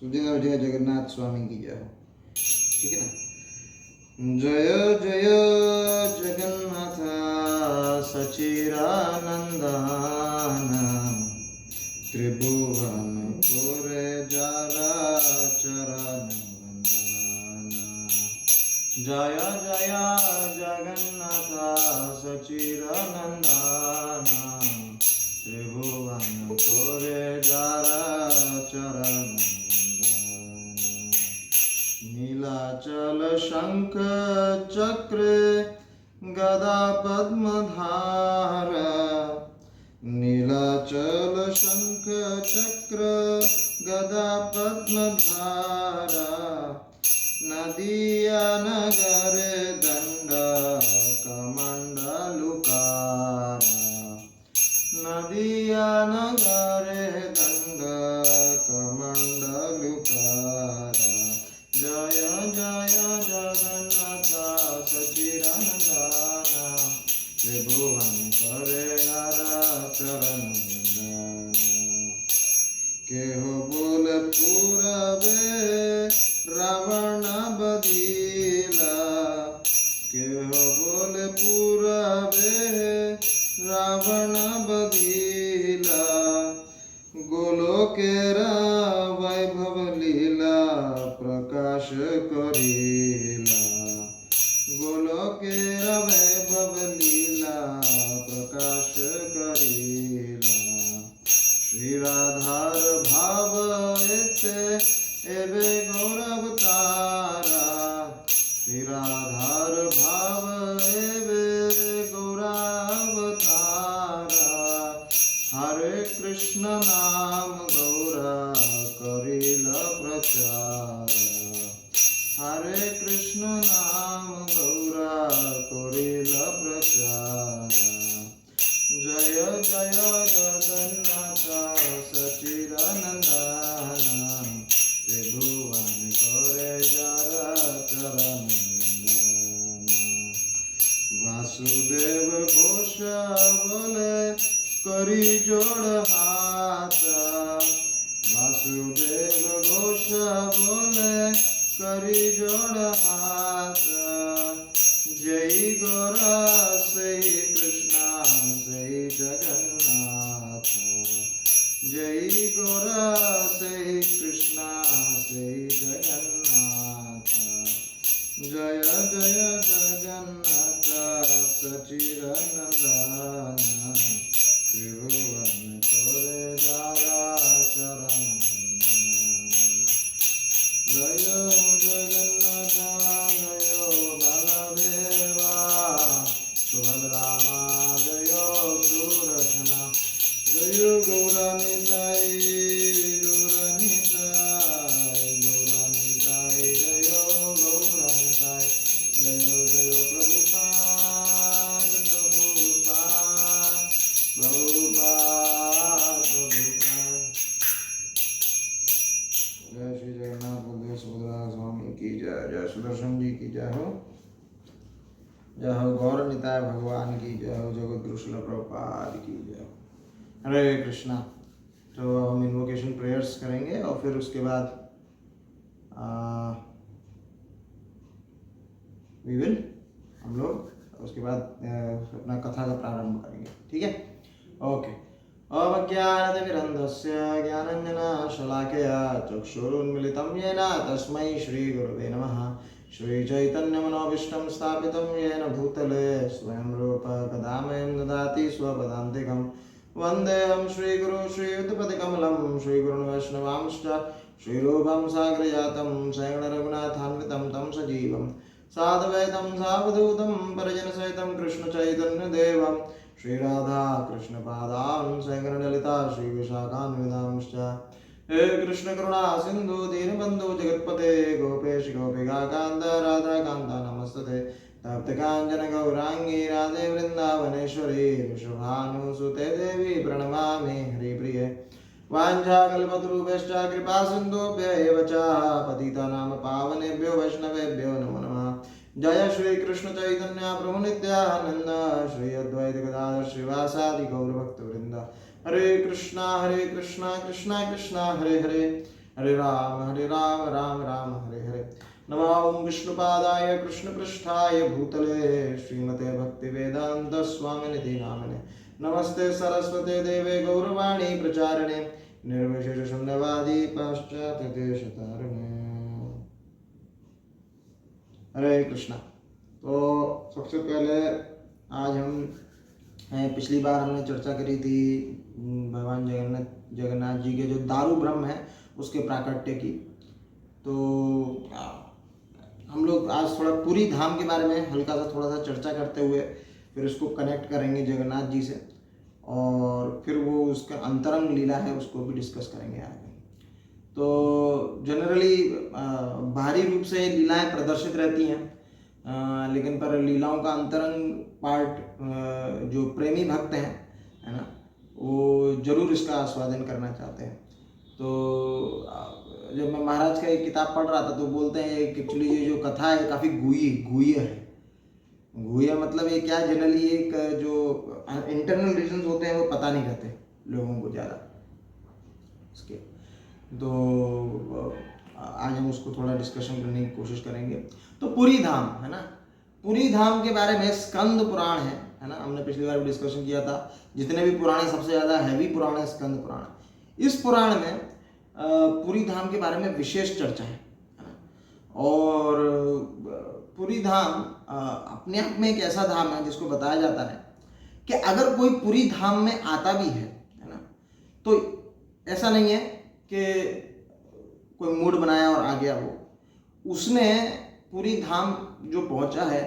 तो जय जगन्नाथ स्वामी की जय हो। ठीक है ना। जय जय जगन्नाथ सचिरानंदान त्रिभुवन पुरे जरा चरण वंदना। जय जय जगन्नाथ सचिरानंदान त्रिभुवन पुरे जरा चरण नीलाचल शंख चक्र गदा पद्मधार। नीलाचल शंख चक्र गदा पद्मधार। नदिया नगर दंड कमंडलुकार। नदिया नगर दंड कमंडलुकार। जय जय जगन्नाथ सचिदानंदन त्रिभुवन करे चरण वंदन। केहो बोल पूरबे रावण बदीला। केहो बोल पूरबे रावण बदीला। गोलोकेरा वैभव लीला प्रकाश करीला। गोलोकेरा वैभव लीला प्रकाश करीला। श्री राधार भाव एवे गौरवतारा। श्री राधार भाव एवे गौरवतारा। हरे कृष्ण नाम गौरा करिल प्रचार। हरे कृष्ण नाम गौरा करिल प्रचार। जय जय जगन्नाथ सचिदानंदन त्रिभुवन करे जरा चरण वंदन। वासुदेव घोष बोले करी जोड़ हाथ। वासुदेव घोष बोले करी जोड़ हाथ। जय गोरा सही कृष्णा सही जगन्नाथ। जय गोरा सही कृष्णा सही जगन्नाथ। जय जय जगन्नाथ सचिदानंदन त्रिभुवन करे जरा चरण वंदन। जय जगन्नाथ जय बलदेवा सुभद्रामा जय सुदर्शना। जय गौरानिताय गौरानिताय गौरानिताय जय गौरानिताय। जय जय प्रभुपाद प्रभुपाद प्रभुपाद प्रभुपाद। जय श्री जगन्नाथ बलदेव सुभद्रा स्वामी की जय। जय सुदर्शन जी की जय हो। जय हो गौर निताय भगवान की जय हो। जगत गुरु श्रील प्रभुपाद की जय हो। हरे कृष्णा। तो हम इन्वोकेशन प्रेयर्स करेंगे और फिर उसके बाद हम लोग उसके बाद अपना कथा का प्रारंभ करेंगे। ठीक है। ओके। अवज्ञानतिमिरन्धस्य ज्ञानाञ्जनशलाकया चक्षुरुन्मिलितं येन तस्मै श्रीगुरवे नमः। श्रीचैतन्यमनोभीष्टं स्थापितं येन भूतले स्वयं रूप कदा मह्यं ददाति स्वपदान्तिकं। वन्देऽहं श्रीगुरु श्रीयुतपतिकमलं श्रीगुरुन् वैष्णवांश्च श्रीरूपं साग्रजातं सैगणरघुनाथान्वितं तं सजीवं साद्वैतं सावधूतं परिजनसहितं कृष्णचैतन्यदेवं श्रीराधा कृष्णपादान् सैगणललिता श्रीविशाखान्वितांश्च। हे कृष्ण करुणा सिंधु दीनबंधु जगत्पते गोपेश गोपिकान्त राधाकान्त नमस्तते। तप्तकाञ्चन गौरांगी राधे वृन्दावनेश्वरी वृषभानुसुते देवी प्रणमामि हरिप्रिये। वाञ्छाकल्पतरुभ्यश्च कृपा सिन्धुभ्य एव च पतितानां पावनेभ्यो वैष्णवेभ्यो नमो नमः। जय श्री कृष्ण चैतन्य प्रभु नित्यानंद श्री अद्वैत गदाधर श्रीवासादि गौरभक्तवृंद। हरे कृष्णा कृष्णा कृष्णा हरे हरे हरे राम राम राम हरे हरे। नमो ओम विष्णुपादाय कृष्णपृष्ठाय भूतले श्रीमते भक्तिवेदांत स्वामिनिधि नामिने नमस्ते सरस्वते देवे गौरवाणी प्रचारिणे निर्विशेष शून्यवादी पाश्चात्य देशतारिणे। हरे कृष्णा। तो सबसे पहले आज हम पिछली बार हमने चर्चा करी थी भगवान जगन्नाथ जी के जो दारू ब्रह्म है उसके प्राकट्य की। तो हम लोग आज थोड़ा पुरी धाम के बारे में हल्का सा थोड़ा सा चर्चा करते हुए फिर उसको कनेक्ट करेंगे जगन्नाथ जी से, और फिर वो उसका अंतरंग लीला है उसको भी डिस्कस करेंगे आगे। तो जनरली बाहरी रूप से लीलाएं प्रदर्शित रहती हैं, लेकिन पर लीलाओं का अंतरंग पार्ट जो प्रेमी भक्त हैं है ना, वो जरूर इसका आस्वादन करना चाहते हैं। तो जब मैं महाराज का एक किताब पढ़ रहा था तो बोलते हैं कि एक्चुअली ये जो कथा है काफ़ी गुह्य है। गुह्य मतलब ये क्या, जनरली एक जो इंटरनल रीजंस होते हैं वो पता नहीं रहते लोगों को ज़्यादा इसके। तो आज हम उसको थोड़ा डिस्कशन करने की कोशिश करेंगे। तो पुरी धाम है ना, पुरी धाम के बारे में स्कंद पुराण है ना, हमने पिछली बार भी डिस्कशन किया था। जितने भी पुराण सबसे ज़्यादा हैवी पुराण है स्कंद पुराण। इस पुराण में पुरी धाम के बारे में विशेष चर्चा है ना। और पुरी धाम अपने आप में एक ऐसा धाम है जिसको बताया जाता है कि अगर कोई पुरी धाम में आता भी है ना, तो ऐसा नहीं है कि कोई मूड बनाया और आ गया। वो उसने पुरी धाम जो पहुंचा है,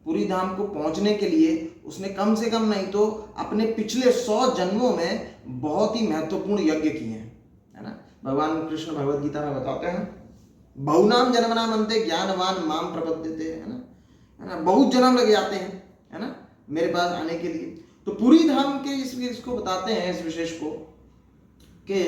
पुरी धाम को पहुंचने के लिए उसने कम से कम नहीं तो अपने पिछले 100 जन्मों में बहुत ही महत्वपूर्ण यज्ञ किए हैं है ना। भगवान कृष्ण भगवद गीता में बताते हैं बहुनाम जन्मनाम अंते ज्ञानवान माम प्रपद्यते है ना, बहुत जन्म लग जाते हैं है ना मेरे पास आने के लिए। तो पुरी धाम के इसको बताते हैं इस विशेष को कि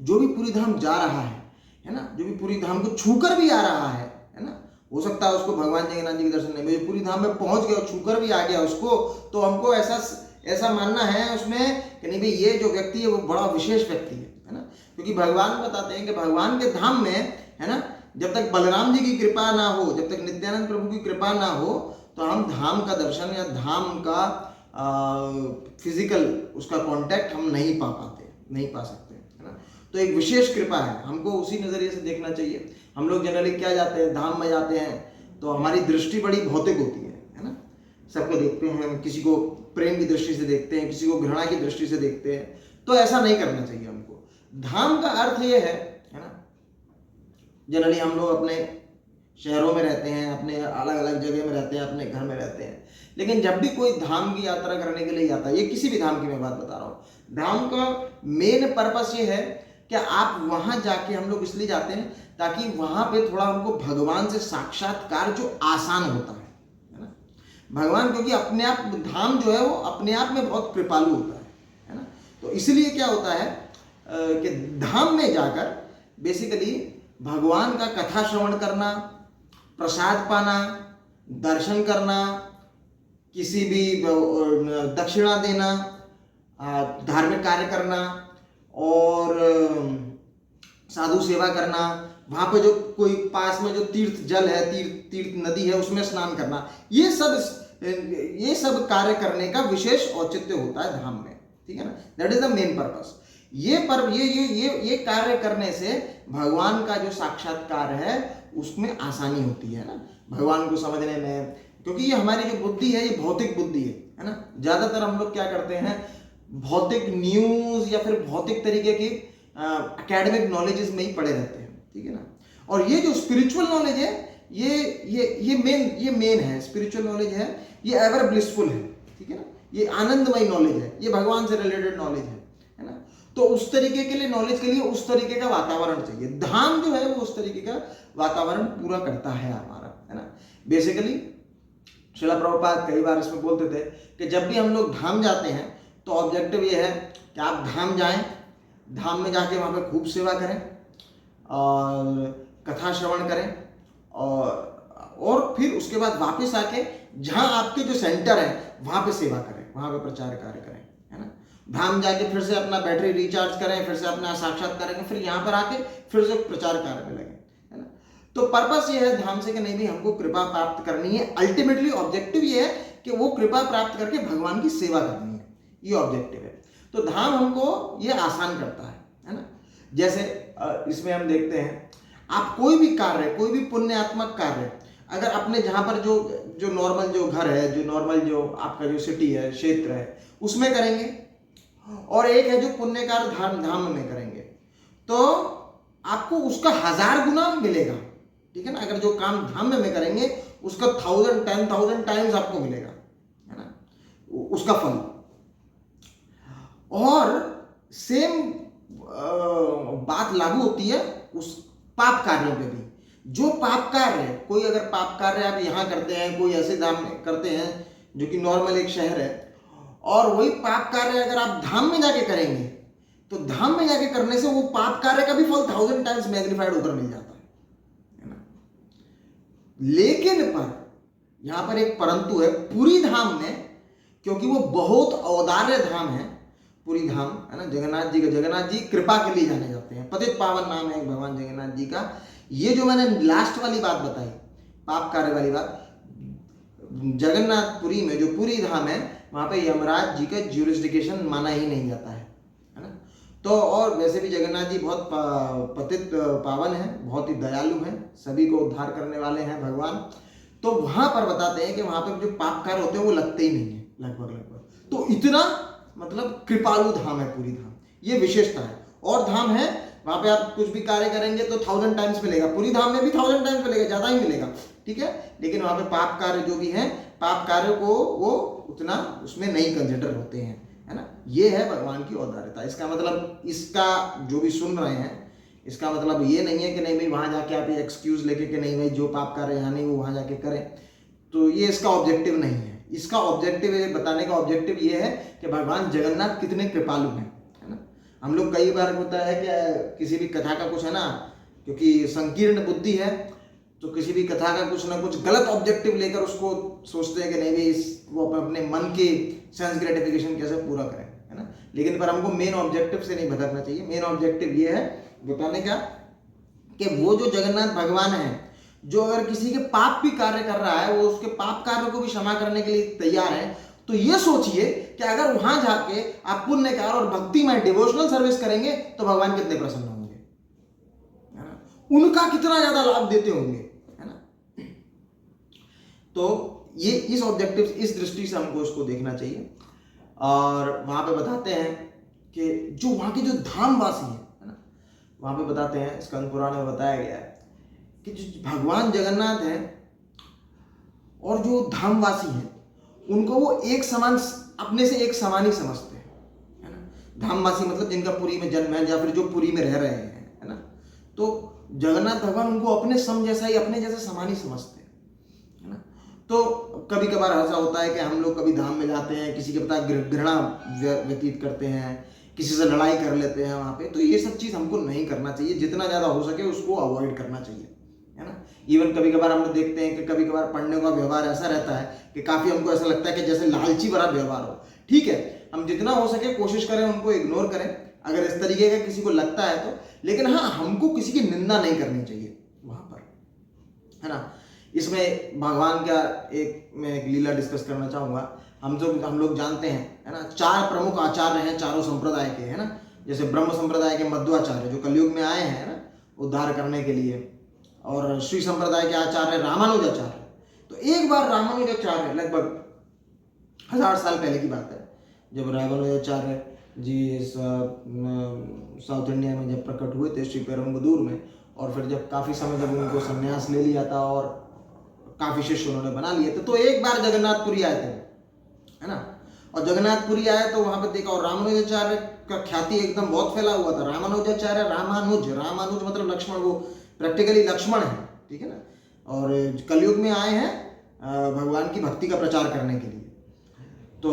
जो भी पुरी धाम जा रहा है ना, जो भी पुरी धाम को छूकर भी आ रहा है ना, हो सकता है उसको भगवान जगन्नाथ जी के दर्शन नहीं, जो पुरी धाम में पहुंच गया और छूकर भी आ गया उसको, तो हमको ऐसा मानना है उसमें कि नहीं भाई ये जो व्यक्ति है वो बड़ा विशेष व्यक्ति है ना। क्योंकि भगवान बताते हैं कि भगवान के धाम में है ना, जब तक बलराम जी की कृपा ना हो, जब तक नित्यानंद प्रभु की कृपा ना हो, तो हम धाम का दर्शन या धाम का फिजिकल उसका कांटेक्ट हम नहीं पा सकते है ना। तो एक विशेष कृपा है, हमको उसी नज़रिए से देखना चाहिए। हम लोग जनरली क्या जाते हैं, धाम में जाते हैं तो हमारी दृष्टि बड़ी भौतिक होती है ना। सबको देखते हैं, किसी को प्रेम की दृष्टि से देखते हैं, किसी को घृणा की दृष्टि से देखते हैं। तो ऐसा नहीं करना चाहिए हमको। धाम का अर्थ ये है ना, जनरली हम लोग अपने शहरों में रहते हैं, अपने अलग अलग जगह में रहते हैं, अपने घर में रहते हैं, लेकिन जब भी कोई धाम की यात्रा करने के लिए जाता है, ये किसी भी धाम की मैं बात बता रहा हूँ, धाम का मेन पर्पस ये है कि आप वहां जाके, हम लोग इसलिए जाते हैं ताकि वहां पे थोड़ा हमको भगवान से साक्षात्कार जो आसान होता है ना। भगवान क्योंकि अपने आप धाम जो है वो अपने आप में बहुत कृपालु होता है ना। तो इसलिए क्या होता है कि धाम में जाकर बेसिकली भगवान का कथा श्रवण करना, प्रसाद पाना, दर्शन करना, किसी भी दक्षिणा देना, धार्मिक कार्य करना और साधु सेवा करना, वहाँ पे जो कोई पास में जो तीर्थ जल है, तीर्थ नदी है, उसमें स्नान करना, ये सब कार्य करने का विशेष औचित्य होता है धाम में, ठीक है ना। That is the main purpose. ये कार्य करने से भगवान का जो साक्षात्कार है उसमें आसानी होती है ना, भगवान को समझने में। क्योंकि ये हमारी जो बुद्धि है ये भौतिक बुद्धि है ना। ज्यादातर हम लोग क्या करते हैं, भौतिक न्यूज या फिर भौतिक तरीके की एकेडमिक नॉलेजेस में ही पड़े रहते हैं, ठीक है ना। और ये जो स्पिरिचुअल नॉलेज है ये मेन है, स्पिरिचुअल नॉलेज है, ये एवर ब्लिसफुल है, ठीक है ना। ये आनंदमय नॉलेज है, ये भगवान से रिलेटेड नॉलेज है ना। तो उस तरीके के लिए, नॉलेज के लिए उस तरीके का वातावरण चाहिए। धाम जो है वो उस तरीके का वातावरण पूरा करता है हमारा, है ना। बेसिकली श्रील प्रभुपाद कई बार इसमें बोलते थे कि जब भी हम लोग धाम जाते हैं तो ऑब्जेक्टिव ये है कि आप धाम जाएं, धाम में जाके वहाँ पे खूब सेवा करें और कथा श्रवण करें और फिर उसके बाद वापस आके जहाँ आपके जो सेंटर है वहाँ पे सेवा करें, वहाँ पे प्रचार कार्य करें, है ना। धाम जाके फिर से अपना बैटरी रिचार्ज करें, फिर से अपना साक्षात्कार करेंगे, फिर यहाँ पर आके फिर से प्रचार कार्य में लगे, है ना। तो पर्पस ये है धाम से कि नहीं भी हमको कृपा प्राप्त करनी है, अल्टीमेटली ऑब्जेक्टिव ये है कि वो कृपा प्राप्त करके भगवान की सेवा करनी है, ये ऑब्जेक्टिव है। तो धाम हमको ये आसान करता है ना। जैसे इसमें हम देखते हैं, आप कोई भी कार्य, कोई भी पुण्यात्मक कार्य अगर अपने जहाँ पर जो नॉर्मल जो घर है, जो नॉर्मल जो आपका जो सिटी है, क्षेत्र है, उसमें करेंगे, और एक है जो पुण्य कार्य धाम में करेंगे, तो आपको उसका 1000 गुना मिलेगा, ठीक है ना। अगर जो काम धाम में करेंगे उसका 1000 10,000 टाइम्स आपको मिलेगा, है ना, उसका फल। और सेम बात लागू होती है उस पाप कार्यों पे भी। जो पाप कार्य है, कोई अगर पाप कार्य आप यहाँ करते हैं, कोई ऐसे धाम में करते हैं जो कि नॉर्मल एक शहर है, और वही पाप कार्य अगर आप धाम में जाके करेंगे, तो धाम में जाके करने से वो पाप कार्य का भी फल 1000 टाइम्स मैग्नीफाइड होकर मिल जाता है ना। लेकिन पर यहां पर एक परंतु है, पूरी धाम में, क्योंकि वो बहुत औदार्य धाम है, पूरी धाम, है ना, जगन्नाथ जी का, जगन्नाथ जी कृपा के लिए जाने जाते हैं, पतित पावन नाम है भगवान जगन्नाथ जी का। ये जो मैंने लास्ट वाली बात बताई, पाप कार्य वाली बात, जगन्नाथपुरी में जो पूरी धाम है, वहां पे यमराज जी का ज्यूरिसडिक्शन माना ही नहीं जाता है ना। तो और वैसे भी जगन्नाथ जी बहुत पतित पावन है, बहुत ही दयालु हैं, सभी को उद्धार करने वाले हैं भगवान। तो वहां पर बताते हैं कि वहां पर जो पाप कार्य होते हैं वो लगते ही नहीं है लगभग। तो इतना मतलब कृपालु धाम है पूरी धाम, ये विशेषता है। और धाम है वहां पे आप कुछ भी कार्य करेंगे तो 1000 टाइम्स मिलेगा, पूरी धाम में भी 1000 टाइम्स मिलेगा, ज्यादा ही मिलेगा, ठीक है। लेकिन वहां पे पाप कार्य जो भी है, पाप कार्य को वो उतना उसमें नहीं कंसिडर होते हैं, है ना। ये है भगवान की औदार्यता। इसका मतलब, इसका जो भी सुन रहे हैं, इसका मतलब ये नहीं है कि नहीं भाई वहां जाके आप ये एक्सक्यूज लेके कि नहीं भाई जो पाप कार्य यहाँ नहीं वो वहां जाके करें, तो ये इसका ऑब्जेक्टिव नहीं है। इसका ऑब्जेक्टिव बताने का ऑब्जेक्टिव ये है कि भगवान जगन्नाथ कितने कृपालु हैं, है ना। हम लोग कई बार होता है कि किसी भी कथा का कुछ है ना, क्योंकि संकीर्ण बुद्धि है, तो किसी भी कथा का कुछ ना कुछ गलत ऑब्जेक्टिव लेकर उसको सोचते हैं कि नहीं भाई वो अपने मन के सेंस ग्रेटिफिकेशन कैसे पूरा करें, है ना। लेकिन पर हमको मेन ऑब्जेक्टिव से नहीं भटकना चाहिए। मेन ऑब्जेक्टिव ये है बताने का कि वो जो जगन्नाथ भगवान है, जो अगर किसी के पाप भी कार्य कर रहा है, वो उसके पाप कार्य को भी क्षमा करने के लिए तैयार है। तो ये सोचिए कि अगर वहां जाके आप पुण्य कार्य और भक्ति में डिवोशनल सर्विस करेंगे तो भगवान कितने प्रसन्न होंगे, है ना, उनका कितना ज्यादा लाभ देते होंगे, है ना। तो ये इस ऑब्जेक्टिव, इस दृष्टि से हमको इसको देखना चाहिए। और वहां पे बताते हैं कि जो वहां के जो धामवासी है ना, वहां पे बताते हैं, स्कंद पुराण में बताया गया है कि जो भगवान जगन्नाथ है और जो धामवासी हैं, उनको वो एक समान, अपने से एक समान ही समझते हैं, है ना। धामवासी मतलब जिनका पुरी में जन्म है या फिर जो पुरी में रह रहे हैं, है ना। तो जगन्नाथ भगवान उनको अपने सम जैसा ही, अपने जैसे समान ही समझते हैं, है ना। तो कभी कभार ऐसा होता है कि हम लोग कभी धाम में जाते हैं, किसी के प्रति घृणा व्यतीत करते हैं, किसी से लड़ाई कर लेते हैं वहां पे। तो ये सब चीज हमको नहीं करना चाहिए, जितना ज्यादा हो सके उसको अवॉइड करना चाहिए, है ना। इवन कभी कभार हम लोग देखते हैं कि कभी कभार पढ़ने का व्यवहार ऐसा रहता है कि काफी हमको ऐसा लगता है कि जैसे लालची भरा व्यवहार हो। ठीक है, हम जितना हो सके कोशिश करें उनको इग्नोर करें अगर इस तरीके का किसी को लगता है तो। लेकिन हाँ, हमको किसी की निंदा नहीं करनी चाहिए वहां पर, है ना। इसमें भगवान का मैं एक लीला डिस्कस करना चाहूंगा। हम लोग जानते हैं, है ना, 4 प्रमुख आचार्य हैं चारों संप्रदाय के, है ना। जैसे ब्रह्म संप्रदाय के मध्वाचार्य जो कलयुग में आए हैं ना उद्धार करने के लिए, और श्री संप्रदाय के आचार्य रामानुजाचार्य। तो एक बार रामानुजाचार्य, लगभग 1000 साल पहले की बात है, जब रामानुजाचार्य जी साउथ इंडिया में जब प्रकट हुए थे श्री पेरुम्बदूर में, और फिर जब काफी समय जब उनको संन्यास ले लिया था और काफी शिष्य उन्होंने बना लिए थे, तो एक बार जगन्नाथपुरी आए थे, है ना। और जगन्नाथपुरी आए तो वहां पे देखा, और रामानुजाचार्य का ख्याति एकदम बहुत फैला हुआ था। रामानुजाचार्य, रामानुज मतलब लक्ष्मण, वो प्रैक्टिकली लक्ष्मण है, ठीक है ना। और कलयुग में आए हैं भगवान की भक्ति का प्रचार करने के लिए। तो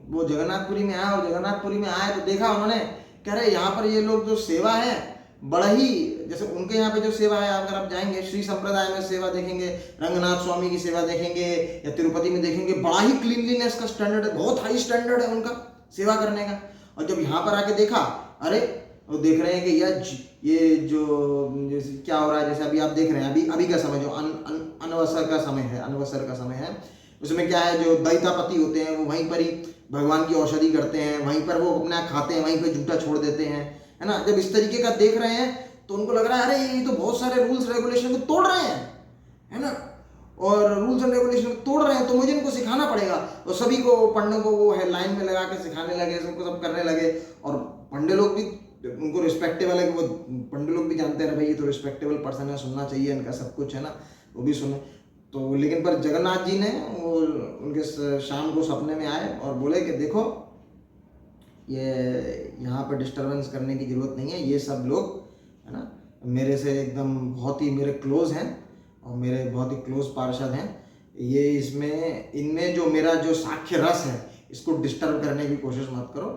वो जगन्नाथपुरी में आया, और जगन्नाथपुरी में आए तो देखा उन्होंने, कह रहे यहाँ पर ये लोग जो सेवा है बड़ा ही, जैसे उनके यहाँ पे जो सेवा है, अगर आप जाएंगे श्री संप्रदाय में सेवा देखेंगे, रंगनाथ स्वामी की सेवा देखेंगे या तिरुपति में देखेंगे, बड़ा ही क्लीनलीनेस का स्टैंडर्ड है, बहुत हाई स्टैंडर्ड है उनका सेवा करने का। और जब यहाँ पर आके देखा, अरे वो देख रहे हैं कि यार ये जो जैसे क्या हो रहा है, जैसे अभी आप देख रहे हैं अभी का समय जो अनवसर का समय है, उसमें क्या है, जो दैतापति होते हैं वो वहीं पर ही भगवान की औषधि करते हैं, वहीं पर वो अपना खाते हैं, वहीं पर जूठा छोड़ देते हैं, है ना। जब इस तरीके का देख रहे हैं तो उनको लग रहा है अरे ये तो बहुत सारे रूल्स रेगुलेशन को तोड़ रहे हैं, है ना, और रूल्स एंड रेगुलेशन को तोड़ रहे हैं, तो मुझे इनको सिखाना पड़ेगा। और सभी को पंडों को वो है लाइन में लगा के सिखाने लगे, सबको सब करने लगे। और पंडे लोग भी उनको रिस्पेक्टेबल है कि वो पंडे लोग भी जानते हैं भाई ये तो रिस्पेक्टेबल पर्सन है, सुनना चाहिए इनका सब कुछ, है ना, वो भी सुने। तो लेकिन पर जगन्नाथ जी ने वो उनके शाम को सपने में आए और बोले कि देखो ये यहाँ पर डिस्टर्बेंस करने की जरूरत नहीं है, ये सब लोग, है ना, मेरे से एकदम बहुत ही मेरे क्लोज हैं और मेरे बहुत ही क्लोज पार्षद हैं। ये इनमें जो मेरा जो साक्ष्य रस है इसको डिस्टर्ब करने की कोशिश मत करो।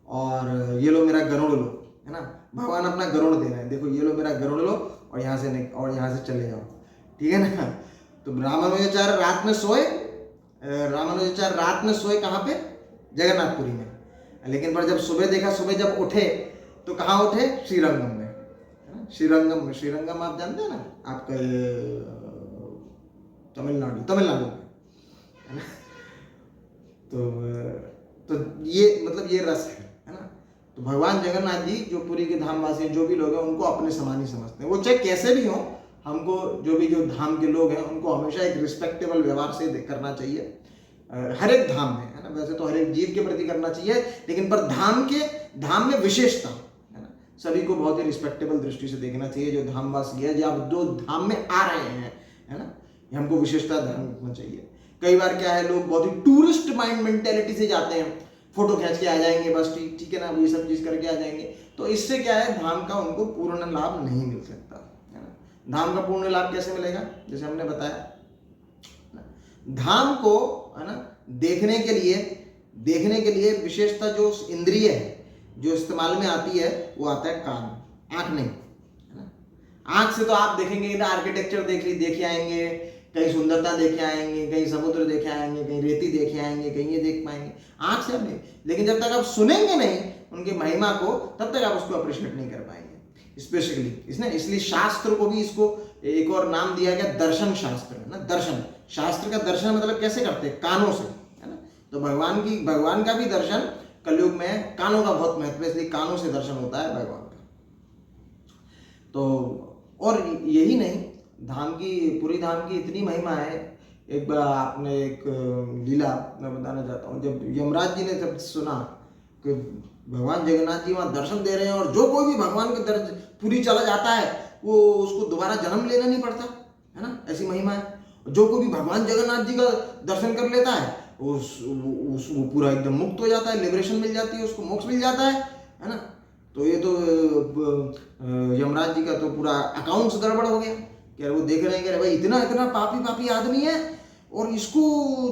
और ये लो मेरा गरुड़ लो, है ना, भगवान अपना गरुड़ दे रहे हैं, देखो ये लो मेरा गरुड़ लो और यहाँ से चले जाओ, ठीक है ना। तो रामानुजाचार्य रात में सोए कहाँ पे, जगन्नाथपुरी में। लेकिन पर जब सुबह जब उठे तो कहाँ उठे, श्रीरंगम में, है ना। श्रीरंगम आप जानते हैं ना, आपका तमिलनाडु में, है ना। तो ये मतलब ये रस है ना। तो भगवान जगन्नाथ जी जो पुरी के धामवासी हैं, जो भी लोग हैं उनको अपने समान ही समझते हैं। वो चाहे कैसे भी हो, हमको जो धाम के लोग हैं उनको हमेशा एक रिस्पेक्टेबल व्यवहार से करना चाहिए, हर एक धाम में, है ना। वैसे तो हर एक जीव के प्रति करना चाहिए, लेकिन पर धाम में विशेषता, है ना, सभी को बहुत ही रिस्पेक्टेबल दृष्टि से देखना चाहिए। जो धामवासी है, जो धाम में आ रहे हैं, है ना, हमको विशेषता ध्यान रखना चाहिए। कई बार क्या है, लोग बहुत ही टूरिस्ट माइंड मेंटेलिटी से जाते हैं, फोटो खींच के आ जाएंगे बस, ठीक है ना, ये सब चीज करके आ जाएंगे। तो इससे क्या है, धाम का उनको पूर्ण लाभ नहीं मिल सकता, है ना। धाम का पूर्ण लाभ कैसे मिलेगा, जैसे हमने बताया, धाम को, है ना, देखने के लिए विशेषता जो इंद्रिय है जो इस्तेमाल में आती है वो आता है कान, आंख नहीं, है ना। आंख से तो आप देखेंगे ना, आर्किटेक्चर देखे आएंगे, कहीं सुंदरता देखे आएंगे, कहीं समुद्र देखे आएंगे, कहीं रेती देखे आएंगे, कहीं ये देख पाएंगे, आंख से आप नहीं। लेकिन जब तक आप सुनेंगे नहीं उनकी महिमा को, तब तक आप उसको अप्रिशिएट नहीं कर पाएंगे। स्पेशली इसलिए शास्त्र को भी इसको एक और नाम दिया गया, दर्शन शास्त्र, है ना। दर्शन शास्त्र का दर्शन मतलब कैसे करते हैं, कानों से, है ना। तो भगवान का भी दर्शन कलयुग में कानों का बहुत महत्व है, इसलिए कानों से दर्शन होता है भगवान का। तो और यही नहीं, पुरी धाम की इतनी महिमा है। एक बार आपने एक लीला मैं बताना चाहता हूँ। जब यमराज जी ने जब सुना कि भगवान जगन्नाथ जी वहाँ दर्शन दे रहे हैं, और जो कोई भी भगवान के पुरी चला जाता है वो उसको दोबारा जन्म लेना नहीं पड़ता, है ना, ऐसी महिमा है। जो कोई भी भगवान जगन्नाथ जी का दर्शन कर लेता है वो पूरा एकदम मुक्त हो जाता है, लिबरेशन मिल जाती है उसको, मोक्ष मिल जाता है ना। तो ये तो यमराज जी का तो पूरा अकाउंट्स गड़बड़ हो गया। क्या वो देख रहे हैं कि भाई इतना पापी आदमी है और इसको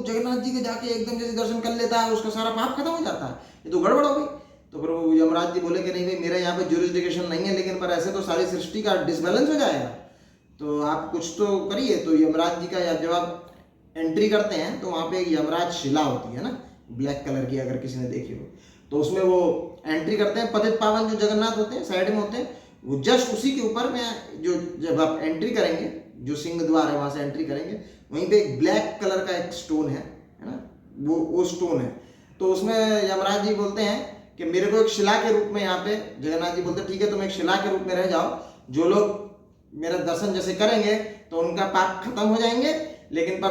जगन्नाथ जी के जाके एकदम जैसे दर्शन कर लेता है, उसका सारा पाप खत्म हो जाता है, ये तो गड़बड़ हो गई। तो फिर वो यमराज जी बोले कि नहीं भाई, मेरा यहाँ पे ज्यूरिसडिक्शन नहीं है, लेकिन पर ऐसे तो सारी सृष्टि का डिसबैलेंस हो जाएगा, तो आप कुछ तो करिए। तो यमराज जी का जब आप एंट्री करते हैं तो वहाँ पे एक यमराज शिला होती है ना, ब्लैक कलर की, अगर किसी ने देखी हो तो उसमें वो एंट्री करते हैं। पतित पावन जो जगन्नाथ होते हैं साइड में होते हैं, वो जस्ट उसी के ऊपर में जो जब आप एंट्री करेंगे, जो सिंह द्वार है वहां से एंट्री करेंगे, वहीं पे एक ब्लैक कलर का एक स्टोन है ना, वो स्टोन है। तो उसमें यमराज जी बोलते हैं कि मेरे को एक शिला के रूप में, यहाँ पे जगन्नाथ जी बोलते हैं ठीक है तुम एक शिला के रूप में रह जाओ, जो लोग मेरा दर्शन जैसे करेंगे तो उनका पाप खत्म हो जाएंगे, लेकिन पर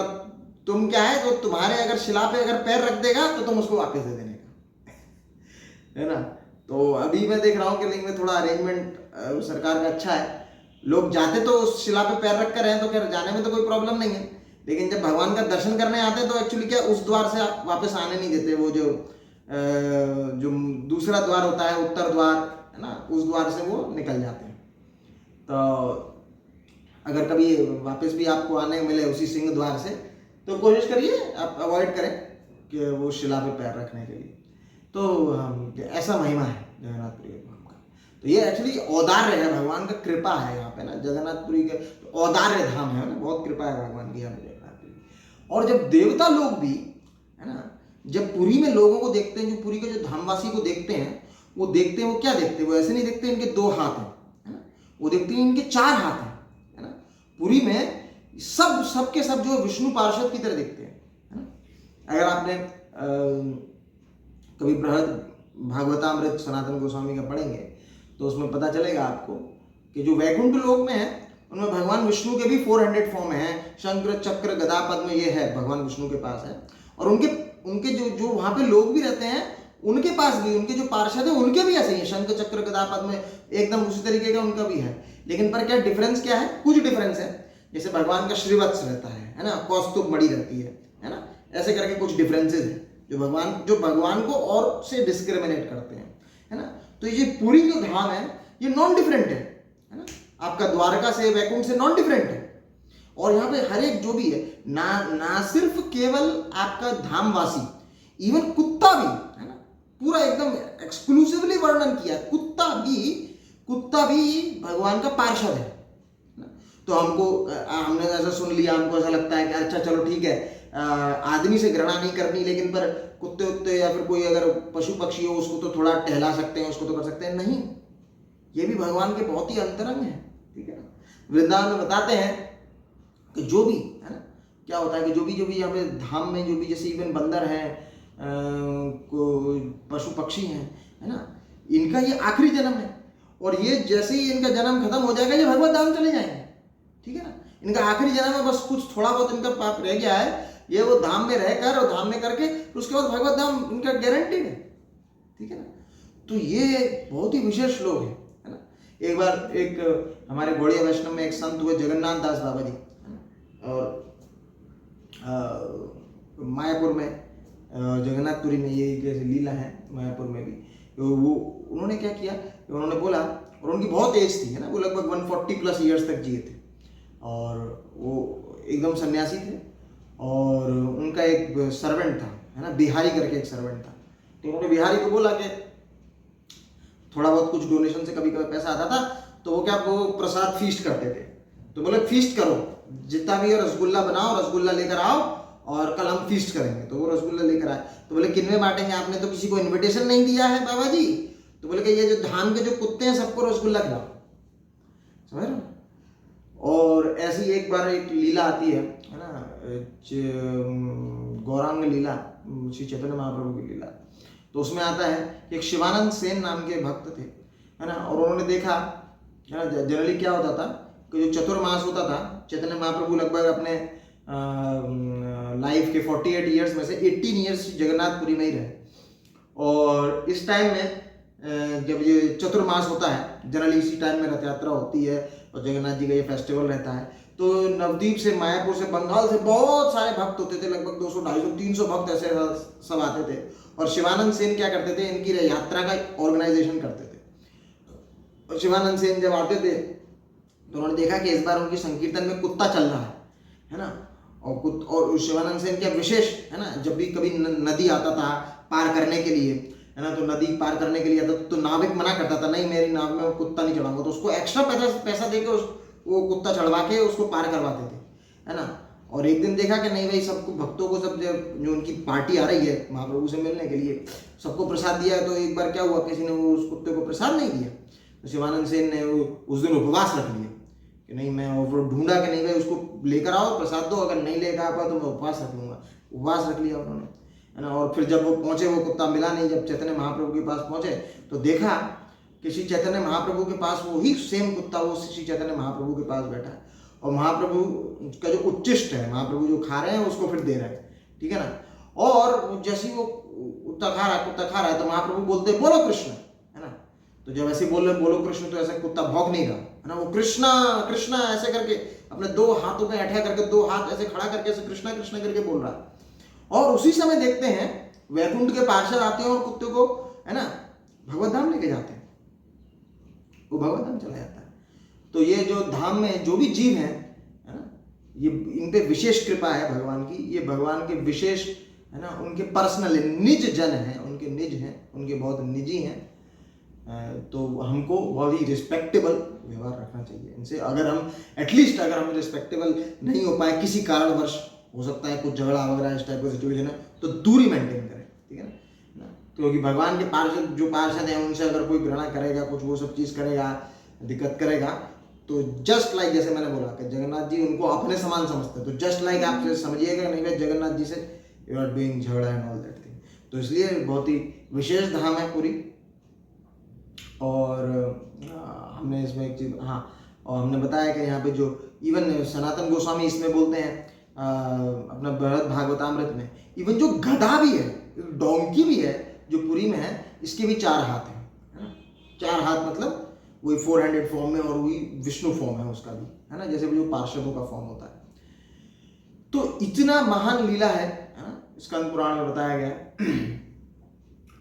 तुम क्या है, तो तुम्हारे अगर शिला पे अगर पैर रख देगा तो तुम उसको वापस दे देने का, है ना। तो अभी मैं देख रहा हूँ कि लिंग में थोड़ा अरेंजमेंट सरकार का अच्छा है, लोग जाते तो उस शिला पे पैर रख कर रहे हैं तो फिर जाने में तो कोई प्रॉब्लम नहीं है, लेकिन जब भगवान का दर्शन करने आते हैं तो एक्चुअली क्या उस द्वार से आप वापस आने नहीं देते, वो जो दूसरा द्वार होता है, उत्तर द्वार, है ना, उस द्वार से वो निकल जाते हैं। तो अगर कभी वापस भी आपको आने मिले उसी सिंह द्वार से तो कोशिश करिए आप अवॉइड करें कि वो शिला पे पैर रखने के लिए। तो ऐसा महिमा है जगन्नाथपुरी का। तो ये एक्चुअली औदार्य है, भगवान का कृपा है यहाँ पे ना, जगन्नाथपुरी के औदार्य धाम है ना, बहुत कृपा है भगवान की यहाँ पे जगन्नाथपुरी। और जब देवता लोग भी, है ना, जब पुरी में लोगों को देखते हैं, जो पुरी के जो धामवासी को देखते हैं, वो देखते हैं, वो क्या देखते हैं, वो ऐसे नहीं देखते इनके 2 हाथ हैं, है ना, वो देखते हैं इनके 4 हाथ हैं, है ना। पुरी में सबके सब जो विष्णु पार्षद की तरह देखते हैं, है ना। अगर आपने कभी बृहद भागवतामृत सनातन गोस्वामी का पढ़ेंगे तो उसमें पता चलेगा आपको कि जो वैकुंठ लोक में है उनमें भगवान विष्णु के भी 400 फॉर्म हैं, शंकर चक्र गदा पद्म ये है भगवान विष्णु के पास है, और उनके जो वहां पे लोग भी रहते हैं उनके पास भी, उनके जो पार्षद है उनके भी ऐसे ही है, शंख चक्र गदा पद्म एकदम उसी तरीके का उनका भी है। लेकिन पर क्या डिफरेंस क्या है, कुछ डिफरेंस है, जैसे भगवान का श्रीवत्स रहता है ना, कौस्तुभ मणि रहती है ना, ऐसे करके कुछ डिफरेंसेस है जो भगवान को और से डिस्क्रिमिनेट करते हैं, है ना। तो ये पूरी जो धाम है ये नॉन डिफरेंट है ना, आपका द्वारका से वैकुंठ से नॉन डिफरेंट है। और यहाँ पे हर एक जो भी है ना सिर्फ केवल आपका धामवासी, इवन कुत्ता भी, है ना, पूरा एकदम एक्सक्लूसिवली वर्णन किया, कुत्ता भी भगवान का पार्षद है ना। तो हमने ऐसा सुन लिया, हमको ऐसा लगता है कि अच्छा चलो ठीक है, आदमी से घृणा नहीं करनी, लेकिन पर कुत्ते उत्ते या फिर कोई अगर पशु पक्षी हो उसको तो थोड़ा टहला सकते हैं, उसको तो कर सकते हैं, नहीं, ये भी भगवान के बहुत ही अंतरंग है, ठीक है ना। वृंदावन में बताते हैं कि जो भी, है ना, क्या होता है कि जो भी यहाँ पे धाम में जो भी, जैसे इवन बंदर है, पशु पक्षी हैं, है ना, इनका ये आखिरी जन्म है, और ये जैसे ही इनका जन्म खत्म हो जाएगा ये भगवत धाम चले जाएंगे, ठीक है ना। इनका आखिरी जन्म है, बस कुछ थोड़ा बहुत इनका पाप रह गया है, ये वो धाम में रहकर और धाम में करके उसके बाद भगवत धाम इनका गारंटीड है, ठीक है ना। तो ये बहुत ही विशेष लोग हैं, है ना। एक बार एक हमारे गौड़िया वैष्णव में एक संत हुए जगन्नाथ दास बाबा जी, है ना, और मायापुर में जगन्नाथपुरी में ये जैसे लीला है, मायापुर में भी, तो वो उन्होंने क्या किया, उन्होंने बोला, और उनकी बहुत एज थी, है ना, वो लगभग 140+ ईयर्स तक जिए थे, और वो एकदम सन्यासी थे, और उनका एक सर्वेंट था, है ना, बिहारी करके एक सर्वेंट था। तो उन्होंने बिहारी को बोला कि थोड़ा बहुत कुछ डोनेशन से कभी कभी पैसा आता था, तो वो क्या, वो प्रसाद फीस्ट करते थे, तो बोले फीस्ट करो, जितना भी है रसगुल्ला बनाओ, रसगुल्ला लेकर आओ और कल हम फीस्ट करेंगे। तो वो रसगुल्ला लेकर आए, तो बोले किनमें बांटेंगे, आपने तो किसी को इन्विटेशन नहीं दिया है बाबा जी। तो बोले कि ये जो धाम के जो कुत्ते हैं सबको रसगुल्ला खिलाओ, समझ रहे हो। और ऐसी एक बार एक लीला आती है ना, गौरांग लीला, श्री चैतन्य महाप्रभु की लीला। तो उसमें आता है कि एक शिवानंद सेन नाम के भक्त थे, है ना, और उन्होंने देखा, है ना, जनरली क्या होता था कि जो चतुर्मास होता था, चैतन्य महाप्रभु लगभग अपने लाइफ के 48 ईयर्स में से 18 ईयर्स जगन्नाथपुरी में ही रहे, और इस टाइम में जब ये चतुर्मास होता है, जनरली इसी टाइम में रथ यात्रा होती है और जगन्नाथ जी का ये फेस्टिवल रहता है, तो नवद्वीप से, मायापुर से, बंगाल से बहुत सारे भक्त होते थे, लगभग 200, 250, 300 भक्त ऐसे सब आते थे। और शिवानंद सेन क्या करते थे, इनकी यात्रा का ऑर्गेनाइजेशन करते थे। और शिवानंद सेन जब आते थे तो उन्होंने देखा कि इस बार उनकी संकीर्तन में कुत्ता चल रहा है ना, और शिवानंद सेन क्या विशेष, है ना, जब भी कभी नदी आता था पार करने के लिए, है ना, तो नदी पार करने के लिए आता तो नाविक मना करता था, नहीं मेरी नाव में कुत्ता नहीं चढ़ाऊंगा, तो उसको एक्स्ट्रा पैसा देके वो कुत्ता चढ़वा के उसको पार करवाते थे, है ना। और एक दिन देखा कि नहीं भाई, सबको भक्तों को, सब जो उनकी पार्टी आ रही है महाप्रभु से मिलने के लिए, सबको प्रसाद दिया। तो एक बार क्या हुआ, किसी ने उस कुत्ते को प्रसाद नहीं दिया, तो शिवानंद सेन ने उस दिन उपवास रख लिया कि नहीं, मैं ढूंढा कि नहीं भाई उसको लेकर आओ, प्रसाद दो, अगर नहीं लेकर आ पाया तो मैं उपवास रख लूँगा। उपवास रख लिया उन्होंने, है ना। और फिर जब वो पहुँचे, वो कुत्ता मिला नहीं। जब चैतन्य महाप्रभु के पास पहुँचे तो देखा कि श्री चैतन्य महाप्रभु के पास वही सेम कुत्ता वो श्री चैतन्य महाप्रभु के पास बैठा है, और महाप्रभु का जो उच्चिष्ट है, महाप्रभु जो खा रहे हैं उसको फिर दे रहे हैं, ठीक है ना। और जैसे वो कुत्ता खा रहा है तो महाप्रभु बोलते बोलो कृष्ण, है ना। तो जब ऐसे बोल रहे बोलो कृष्ण, तो ऐसा कुत्ता भौंक नहीं रहा, है ना, वो कृष्णा कृष्णा ऐसे करके अपने 2 हाथों में ऐठा करके 2 हाथ ऐसे खड़ा करके ऐसे कृष्णा कृष्णा करके बोल रहा है। और उसी समय देखते हैं वैकुंठ के पार्षद आते हैं और कुत्ते को, है ना, भगवत धाम लेके जाते हैं, वो भगवत धाम चला जाता है। तो ये जो धाम में जो भी जीव हैं, है ना, ये इन पे विशेष कृपा है भगवान की, ये भगवान के विशेष, है ना, उनके पर्सनल निज जन हैं, उनके निज हैं, उनके बहुत निजी हैं। तो हमको बहुत ही रिस्पेक्टेबल व्यवहार रखना चाहिए इनसे। अगर हम एटलीस्ट अगर हम रिस्पेक्टेबल नहीं हो पाए किसी कारणवश, हो सकता है कुछ झगड़ा वगैरह इस टाइप का सिचुएशन है, तो दूरी मेंटेन करें। ठीक है ना। क्योंकि भगवान के पार्षद जो पार्षद हैं उनसे अगर कोई घृणा करेगा, कुछ वो सब चीज़ करेगा, दिक्कत करेगा, तो जस्ट लाइक जैसे मैंने बोला कि जगन्नाथ जी उनको अपने समान समझते हैं, तो जस्ट लाइक आप समझिएगा नहीं भाई जगन्नाथ जी से यू आर डूइंग झगड़ा एंड ऑल दैट थिंग। तो इसलिए बहुत ही विशेष धाम है पुरी। और हमने इसमें एक चीज, हाँ, और हमने बताया कि यहाँ पे जो इवन सनातन गोस्वामी इसमें बोलते हैं अपना बृहद भागवतामृत में, इवन जो गधा भी है, डोंकी भी है जो पुरी में है, इसके भी 4 हाथ हैं, है ना। 4 हाथ मतलब वही 4 हैंडेड फॉर्म में, और वही विष्णु फॉर्म है उसका भी, है ना, जैसे जो पार्षदों का फॉर्म होता है। तो इतना महान लीला है ना, स्कंद पुराण में बताया गया है।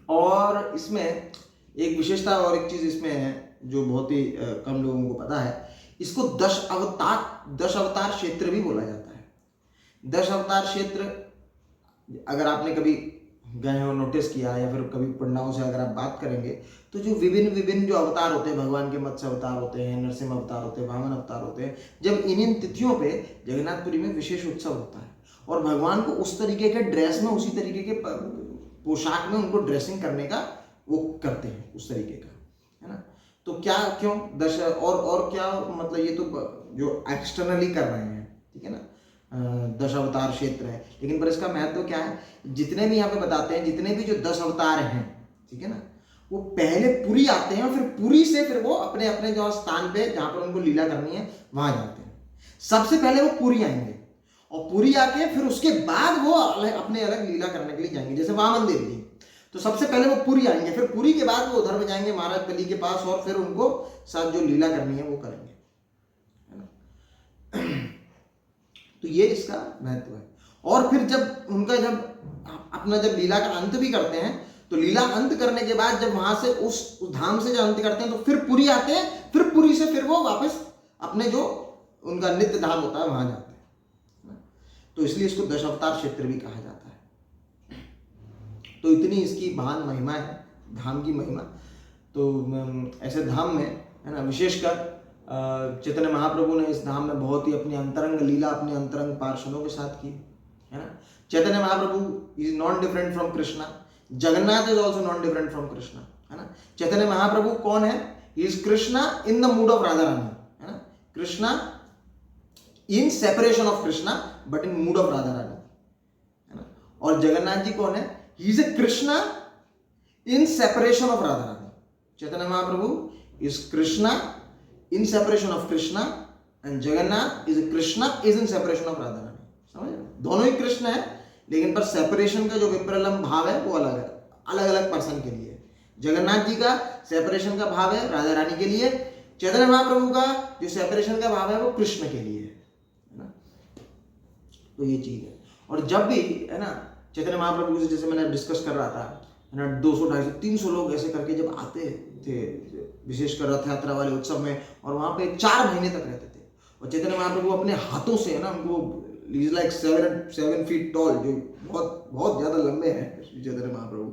और इसमें एक विशेषता और एक चीज इसमें है जो बहुत ही कम लोगों को पता है, इसको 10 अवतार क्षेत्र भी बोला जाता है। 10 अवतार क्षेत्र अगर आपने कभी गए हो, नोटिस किया, या फिर कभी पंडितों से अगर आप बात करेंगे, तो जो विभिन्न जो अवतार होते हैं भगवान के, मत्स्य अवतार होते हैं, नरसिंह अवतार होते हैं, वामन अवतार होते हैं, जब इन तिथियों पे जगन्नाथपुरी में विशेष उत्सव होता है और भगवान को उस तरीके के ड्रेस में, उसी तरीके के पोशाक में उनको ड्रेसिंग करने का वो करते हैं, उस तरीके का, है ना। तो क्या, क्यों 10 और क्या मतलब, ये तो जो एक्सटर्नली कर रहे हैं, ठीक है ना, 10 अवतार क्षेत्र है, लेकिन पर इसका महत्व क्या है, जितने भी यहाँ पे बताते हैं, जितने भी जो 10 अवतार हैं, ठीक है ना, वो पहले पुरी आते हैं और फिर पुरी से फिर वो अपने अपने जो स्थान पे जहाँ पर उनको लीला करनी है वहां जाते हैं। सबसे पहले वो पुरी आएंगे और पुरी आके फिर उसके बाद वो अपने अलग लीला करने के लिए जाएंगे, जैसे वामन देव जी। तो सबसे पहले वो पुरी आएंगे, फिर पुरी के बाद वो उधर में जाएंगे महाराज बलि के पास, और फिर उनको साथ जो लीला करनी है वो करेंगे, है ना। तो ये इसका महत्व है। और फिर जब उनका अपना जब लीला का अंत भी करते हैं, तो लीला अंत करने के बाद जब वहां से उस धाम से जब अंत करते हैं, तो फिर पुरी आते हैं, फिर पुरी से फिर वो वापस अपने जो उनका नित्य धाम होता है वहां जाते हैं। तो इसलिए इसको 10 अवतार क्षेत्र भी कहा जाता है। तो इतनी इसकी महान महिमा है, धाम की महिमा। तो ऐसे धाम में, है ना, विशेषकर चैतन्य महाप्रभु ने इस धाम में बहुत ही अपनी अंतरंग लीला अपने अंतरंग पार्षदों के साथ की, है ना। Chaitanya Mahaprabhu is not different from Krishna, Jagannath is also not different from Krishna, है ना। चैतन्य महाप्रभु कौन है? He is Krishna in the mood of Radha Rani, है ना। Krishna in separation of Krishna but in mood of Radha Rani, है ना। और जगन्नाथ जी कौन है? He is a Krishna in separation of Radha Rani. Chaitanya Mahaprabhu is Krishna in separation of Krishna and Jagannath is Krishna is in separation of Radha Rani। समझ रहे? दोनों ही कृष्ण है, लेकिन पर सेपरेशन का जो विप्रलम्ब भाव है वो अलग है, अलग अलग पर्सन के लिए। जगन्नाथ जी का सेपरेशन का भाव है राधा रानी के लिए, चैतन्य महाप्रभु का जो सेपरेशन का भाव है वो कृष्ण के लिए है ना। तो ये चीज है। और जब भी, है ना, चैतन्य महाप्रभु से जैसे मैंने डिस्कस कर रहा था, है ना, 200, 250, 300 लोग ऐसे करके जब आते थे विशेषकर रथ यात्रा वाले उत्सव में, और वहां पे 4 महीने तक रहते थे। और चैतन्य महाप्रभु अपने हाथों से, है ना, उनको इज लाइक 7 फीट टॉल, जो बहुत बहुत ज्यादा लंबे हैं चैतन्य महाप्रभु,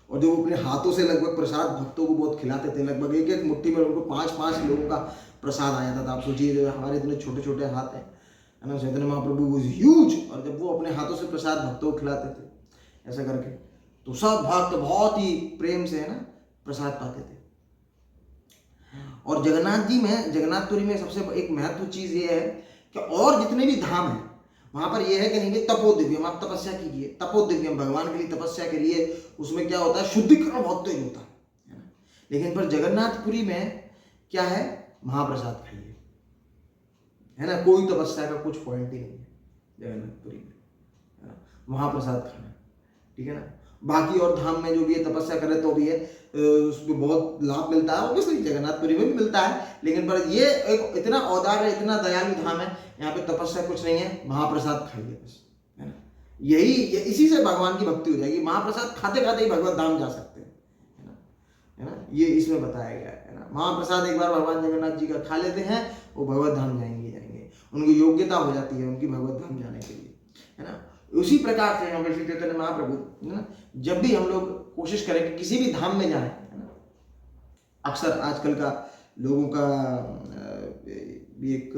और जो अपने हाथों से लगभग प्रसाद भक्तों को बहुत खिलाते थे। लगभग एक एक मुट्ठी में उनको 5-5 लोगों का प्रसाद आ जाता था। आप सोचिए हमारे इतने छोटे छोटे हाथ हैं, है ना, चैतन्य महाप्रभु वाज ह्यूज, और जब वो अपने हाथों से प्रसाद भक्तों को खिलाते थे ऐसा करके, तो सब भक्त बहुत ही प्रेम से, है ना, प्रसाद पाते थे। और जगन्नाथ जी में, जगन्नाथपुरी में सबसे एक महत्व चीज ये है कि और जितने भी धाम हैं वहां पर ये है कि नहीं, तपोदिव्यम, आप तपस्या कीजिए, तपोदिव्यम भगवान के लिए तपस्या करिए। उसमें क्या होता है, शुद्धिकरण बहुत तेज होता है ना। लेकिन पर जगन्नाथपुरी में क्या है, महाप्रसाद खाइए, है ना। कोई तपस्या का कुछ पॉइंट ही नहीं है जगन्नाथपुरी में, है ना, महाप्रसाद खाना, ठीक है ना। बाकी और धाम में जो भी है तपस्या करे तो भी है, उसमें बहुत लाभ मिलता है, ऑब्वियसली जगन्नाथपुरी में भी मिलता है, लेकिन पर ये एक इतना औदार है, इतना दयालु धाम है, यहाँ पे तपस्या कुछ नहीं है, महाप्रसाद खाइए बस, है ना। यही इसी से भगवान की भक्ति हो जाएगी। महाप्रसाद खाते खाते ही भगवत धाम जा सकते हैं, है ना। ये इसमें बताया गया है ना। महाप्रसाद एक बार भगवान जगन्नाथ जी का खा लेते हैं, वो भगवत धाम जाएंगे, उनकी योग्यता हो जाती है उनकी भगवत धाम जाने के लिए, है ना। उसी प्रकार से हम श्री चैतन्य महाप्रभु, है ना, जब भी हम लोग कोशिश करें कि किसी भी धाम में जाएं, है ना, अक्सर आजकल का लोगों का एक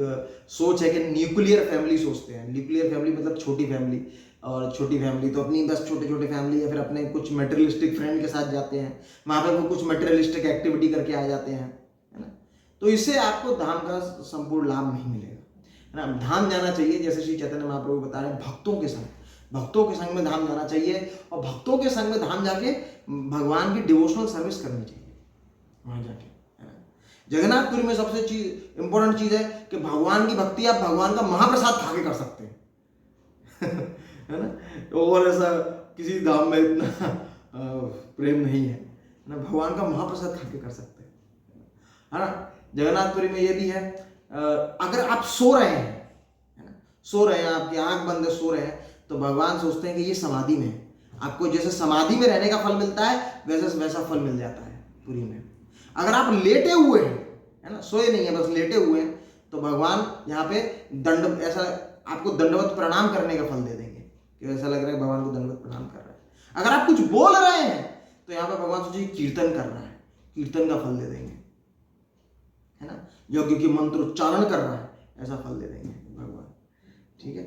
सोच है कि न्यूक्लियर फैमिली सोचते हैं। न्यूक्लियर फैमिली मतलब छोटी फैमिली, और छोटी फैमिली तो अपनी बस छोटे छोटे फैमिली या फिर अपने कुछ मटेरियलिस्टिक फ्रेंड के साथ जाते हैं, वहाँ पे वो कुछ मटेरियलिस्टिक एक्टिविटी करके आ जाते हैं, है ना। तो इससे आपको धाम का संपूर्ण लाभ नहीं मिलेगा, है ना। धाम जाना चाहिए जैसे श्री चैतन्य महाप्रभु बता रहे हैं, भक्तों के संग में धाम जाना चाहिए, और भक्तों के संग में धाम जाके भगवान की डिवोशनल सर्विस करनी चाहिए वहाँ जाके, है ना। जगन्नाथपुरी में सबसे इंपॉर्टेंट चीज है कि भगवान की भक्ति आप भगवान का महाप्रसाद खा के कर सकते हैं है ना। और ऐसा किसी धाम में इतना प्रेम नहीं है ना, भगवान का महाप्रसाद खा के कर सकते हैं, है ना। जगन्नाथपुरी में ये भी है, अगर आप सो रहे हैं, है ना, सो रहे हैं, आपकी आंख बंद है, सो रहे हैं, तो भगवान सोचते हैं कि ये समाधि में है, आपको जैसे समाधि में रहने का फल मिलता है वैसा फल मिल जाता है पुरी में। अगर आप लेटे हुए हैं, है ना, सोए नहीं है, बस लेटे हुए हैं, तो भगवान यहाँ पे ऐसा आपको दंडवत प्रणाम करने का फल दे देंगे कि ऐसा लग रहा है भगवान को दंडवत प्रणाम कर रहा है। अगर आप कुछ बोल रहे हैं तो यहाँ पे भगवान सोचिए कीर्तन कर रहा है, कीर्तन का फल दे देंगे, है ना। यज्ञ की मंत्रोच्चारण कर रहा है, ऐसा फल दे देंगे भगवान, ठीक है।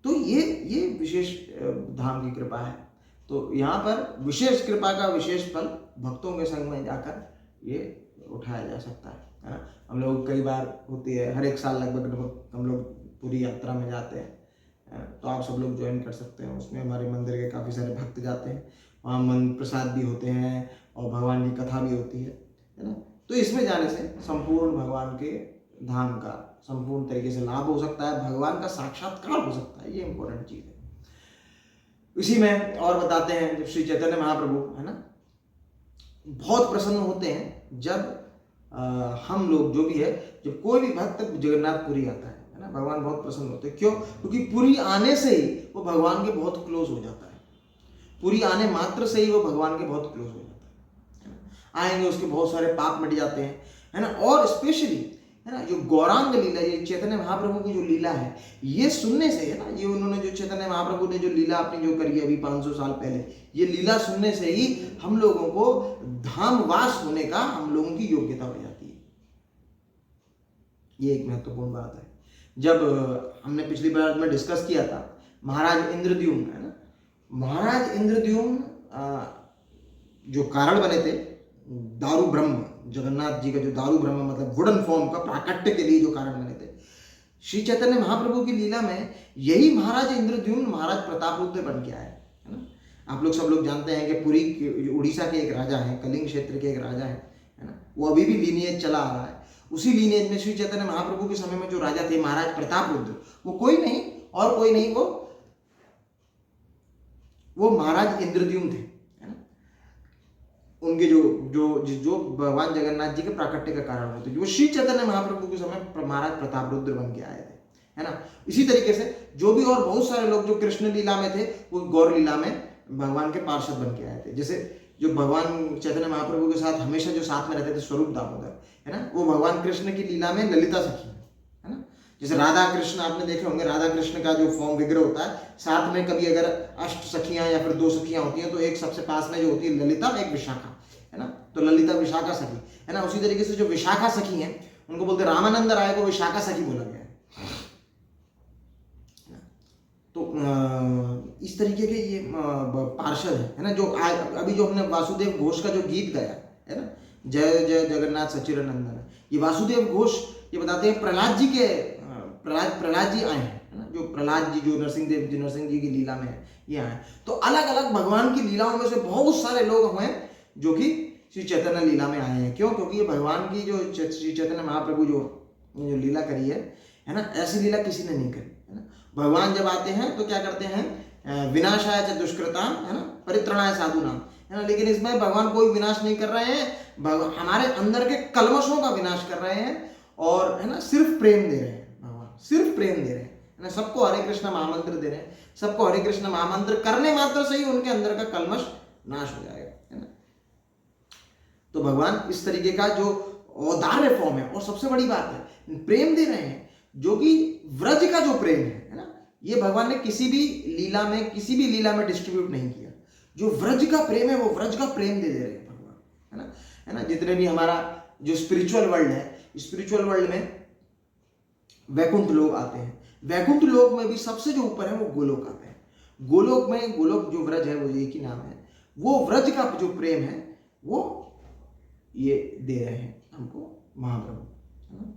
तो ये विशेष धाम की कृपा है। तो यहाँ पर विशेष कृपा का विशेष फल भक्तों के संग में जाकर ये उठाया जा सकता है ना। हम लोग कई बार होती है, हर एक साल लगभग हम लोग पूरी यात्रा में जाते हैं, तो आप सब लोग ज्वाइन कर सकते हैं उसमें। हमारे मंदिर के काफ़ी सारे भक्त जाते हैं, वहाँ मन प्रसाद भी होते हैं और भगवान की कथा भी होती है ना। तो इसमें जाने से संपूर्ण भगवान के धाम का संपूर्ण तरीके से लाभ हो सकता है, भगवान का साक्षात्कार हो सकता है, ये इंपॉर्टेंट चीज़ है। इसी में और बताते हैं, जब श्री चैतन्य महाप्रभु, है ना, बहुत प्रसन्न होते हैं जब हम लोग जो भी है, जब कोई भी भक्त जगन्नाथपुरी आता है ना, भगवान बहुत प्रसन्न होते हैं। क्यों? क्योंकि पुरी आने से ही वो भगवान के बहुत क्लोज हो जाता है, पुरी आने मात्र से ही वो भगवान के बहुत क्लोज हो जाता है, आएंगे उसके बहुत सारे पाप मिट जाते हैं, है ना। और स्पेशली, है ना, जो गौरांग लीला, ये चैतन्य महाप्रभु की जो लीला है, ये सुनने से, है ना, ये उन्होंने जो चैतन्य महाप्रभु ने जो लीला अपनी जो करी अभी 500 साल पहले, ये लीला सुनने से ही हम लोगों को धामवास होने का हम लोगों की योग्यता हो जाती है। ये एक महत्वपूर्ण बात है। जब हमने पिछली बार में डिस्कस किया था, महाराज इंद्रद्युम्न, है ना, महाराज इंद्रद्युम्न जो कारण बने थे दारू ब्रह्म, जगन्नाथ जी का जो दारू ब्रह्म मतलब वुडन फॉर्म का प्राकट्य के लिए जो कारण बने थे, श्री चैतन्य महाप्रभु की लीला में यही महाराज इंद्रद्युम्न महाराज प्रतापरुद्र बन के आए, है ना। आप लोग सब लोग जानते हैं कि पुरी उड़ीसा के एक राजा हैं, कलिंग क्षेत्र के एक राजा है ना, वो अभी भी लीनियज चला आ रहा है। उसी लीनियज में श्री चैतन्य महाप्रभु के समय में जो राजा थे महाराज प्रतापरुद्र, वो कोई नहीं और कोई नहीं, वो महाराज इंद्रद्युम्न थे, है ना। उनके जो भगवान जगन्नाथ जी के प्राकट्य का कारण होते, जो श्री चैतन्य महाप्रभु के समय महाराज प्रतापरुद्र बन के आए थे, है ना। इसी तरीके से जो भी और बहुत सारे लोग जो कृष्ण लीला में थे, वो गौर लीला में भगवान के पार्षद बन के आए थे। जैसे जो भगवान चैतन्य महाप्रभु के साथ हमेशा जो साथ में रहते थे स्वरूप दामोदर, है ना, वो भगवान कृष्ण की लीला में ललिता सखी, है ना। जैसे राधा कृष्ण आपने देखे होंगे, राधा कृष्ण का जो फॉर्म विग्रह होता है, साथ में कभी अगर अष्ट सखियां या फिर 2 सखियां होती हैं, तो एक सबसे पास में जो होती है ललिता, एक विशाखा, है ना। तो ललिता विशाखा सखी, है ना। उसी तरीके से जो विशाखा सखी हैं, उनको बोलते रामानंद राय को विशाखा सखी बोला गया है। तो इस तरीके के ये पार्षद है ना। जो अभी जो हमने वासुदेव घोष का जो गीत गाया है ना, जय जय जगन्नाथ सचिदानंदन, ये वासुदेव घोष ये बताते हैं प्रहलाद जी के प्रहलाद जी आए हैं, है ना। जो प्रहलाद जी जो नरसिंह जी की लीला में है, ये आए। तो अलग अलग भगवान की लीलाओं में से बहुत सारे लोग हुए जो कि श्री चैतन्य लीला में आए हैं। क्यों? क्योंकि ये भगवान की जो श्री चैतन्य महाप्रभु जो लीला करी है ना, ऐसी लीला किसी ने नहीं करी, है ना। भगवान जब आते हैं तो क्या करते हैं, विनाशाय च दुष्कृताम, है ना, परित्रणाय साधूनाम, है ना। लेकिन इसमें भगवान कोई विनाश नहीं कर रहे हैं, हमारे अंदर के कल्मशों का विनाश कर रहे हैं, और, है ना, सिर्फ प्रेम दे रहे हैं। भगवान सिर्फ प्रेम दे रहे हैं, है ना। सबको हरे कृष्ण महामंत्र दे रहे हैं, सबको हरे कृष्ण महामंत्र करने मात्र से ही उनके अंदर का कल्मश नाश हो जाएगा, है ना। तो भगवान इस तरीके का जो औदार्य फॉर्म है, और सबसे बड़ी बात है प्रेम दे रहे हैं, जो कि व्रज का जो प्रेम है ना, ये भगवान ने किसी भी लीला में डिस्ट्रीब्यूट नहीं किया। जो व्रज का प्रेम है, वो व्रज का प्रेम दे रहे हैं भगवान, है ना। जितने भी हमारा जो स्पिरिचुअल वर्ल्ड है, स्पिरिचुअल वर्ल्ड में वैकुंठ लोक आते हैं, वैकुंठ लोक में भी सबसे जो ऊपर है वो गोलोक आते हैं। गोलोक में, गोलोक जो व्रज है वो एक ही नाम है, वो व्रज का जो प्रेम है वो ये दे रहे हैं हमको महाप्रभु।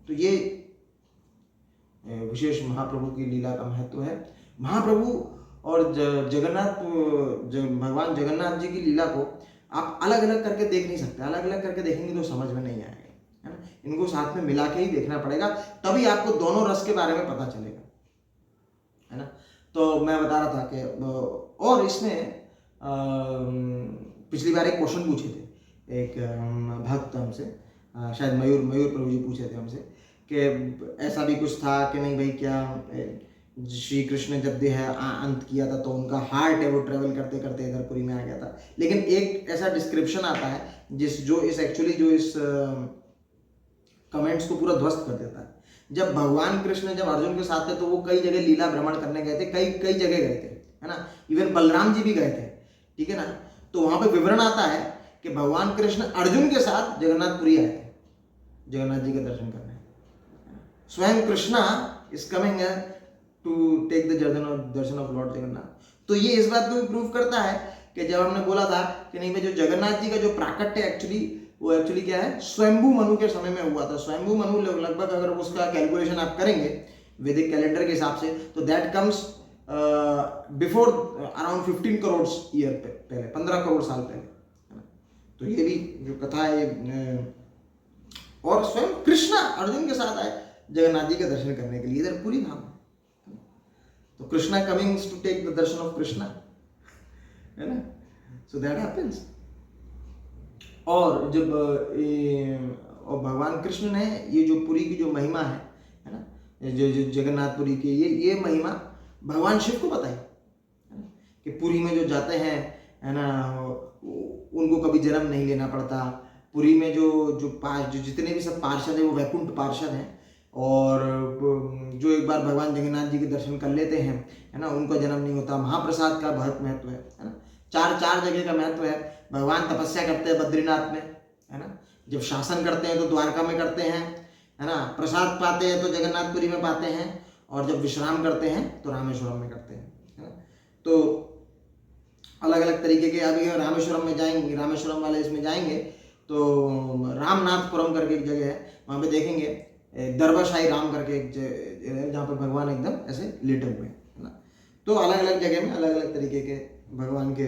तो ये विशेष महाप्रभु की लीला का महत्व है। महाप्रभु और जगन्नाथ, भगवान जगन्नाथ जी की लीला को आप अलग अलग करके देख नहीं सकते। अलग अलग करके देखेंगे तो समझ में नहीं आएगा, है ना। इनको साथ में मिला के ही देखना पड़ेगा, तभी आपको दोनों रस के बारे में पता चलेगा, है ना। तो मैं बता रहा था कि और इसमें पिछली बार एक क्वेश्चन पूछे थे एक भक्त हमसे, शायद मयूर प्रभु जी पूछे थे हमसे कि ऐसा भी कुछ था कि नहीं भाई, क्या श्री कृष्ण जब देह अंत किया था तो उनका हार्ट है वो ट्रेवल करते करते इधर पुरी में आ गया था। लेकिन एक ऐसा डिस्क्रिप्शन आता है जो इस कमेंट्स को पूरा ध्वस्त कर देता है। जब भगवान कृष्ण जब अर्जुन के साथ थे तो वो कई जगह लीला भ्रमण करने गए थे, कई जगह गए थे, है ना। इवन बलराम जी भी गए थे, ठीक है ना। तो वहां पे विवरण आता है कि भगवान कृष्ण अर्जुन के साथ जगन्नाथपुरी आए थे जगन्नाथ जी के दर्शन करने। स्वयं Krishna is coming to take the darshan of Lord Jagannath. तो ये इस बात को भी प्रूव करता है कि जब हमने बोला था कि नहीं भाई, जो जगन्नाथ जी का जो प्राकट्य एक्चुअली क्या है, स्वयंभू मनु के समय में हुआ था। स्वयंभू मनु लगभग अगर उसका कैलकुलेशन आप करेंगे वैदिक कैलेंडर के हिसाब से तो that comes before around 15 crore year पहले, 15 करोड़ साल पहले। तो ये भी जो कथा है, और स्वयं कृष्णा अर्जुन के साथ आए जगन्नाथ जी के दर्शन करने के लिए, इधर पूरी धाम। तो Krishna comings to take the darshan of Krishna, है ना। So that happens. और जब और भगवान कृष्ण ने ये जो पुरी की जो महिमा है ना, जो जगन्नाथपुरी की ये महिमा भगवान शिव को बताई, है ना, कि पुरी में जो जाते हैं, है ना, उनको कभी जन्म नहीं लेना पड़ता। पुरी में जो जितने भी सब पार्षद हैं वो वैकुंठ पार्षद हैं, और जो एक बार भगवान जगन्नाथ जी के दर्शन कर लेते हैं, है ना, उनका जन्म नहीं होता। महाप्रसाद का बहुत महत्व है ना। चार जगह का महत्व है। भगवान तपस्या करते हैं बद्रीनाथ में, है ना। जब शासन करते हैं तो द्वारका में करते हैं, है ना। प्रसाद पाते हैं तो जगन्नाथपुरी में पाते हैं, और जब विश्राम करते हैं तो रामेश्वरम में करते हैं, है ना। तो अलग अलग तरीके के, अभी रामेश्वरम में जाएंगे, रामेश्वरम वाले इसमें जाएंगे तो रामनाथपुरम करके एक जगह है, वहाँ पे देखेंगे दरबाशाही राम करके एक जगह, जहाँ पे भगवान एकदम ऐसे लेटे हुए हैं, है ना। तो अलग अलग जगह में अलग अलग तरीके के भगवान के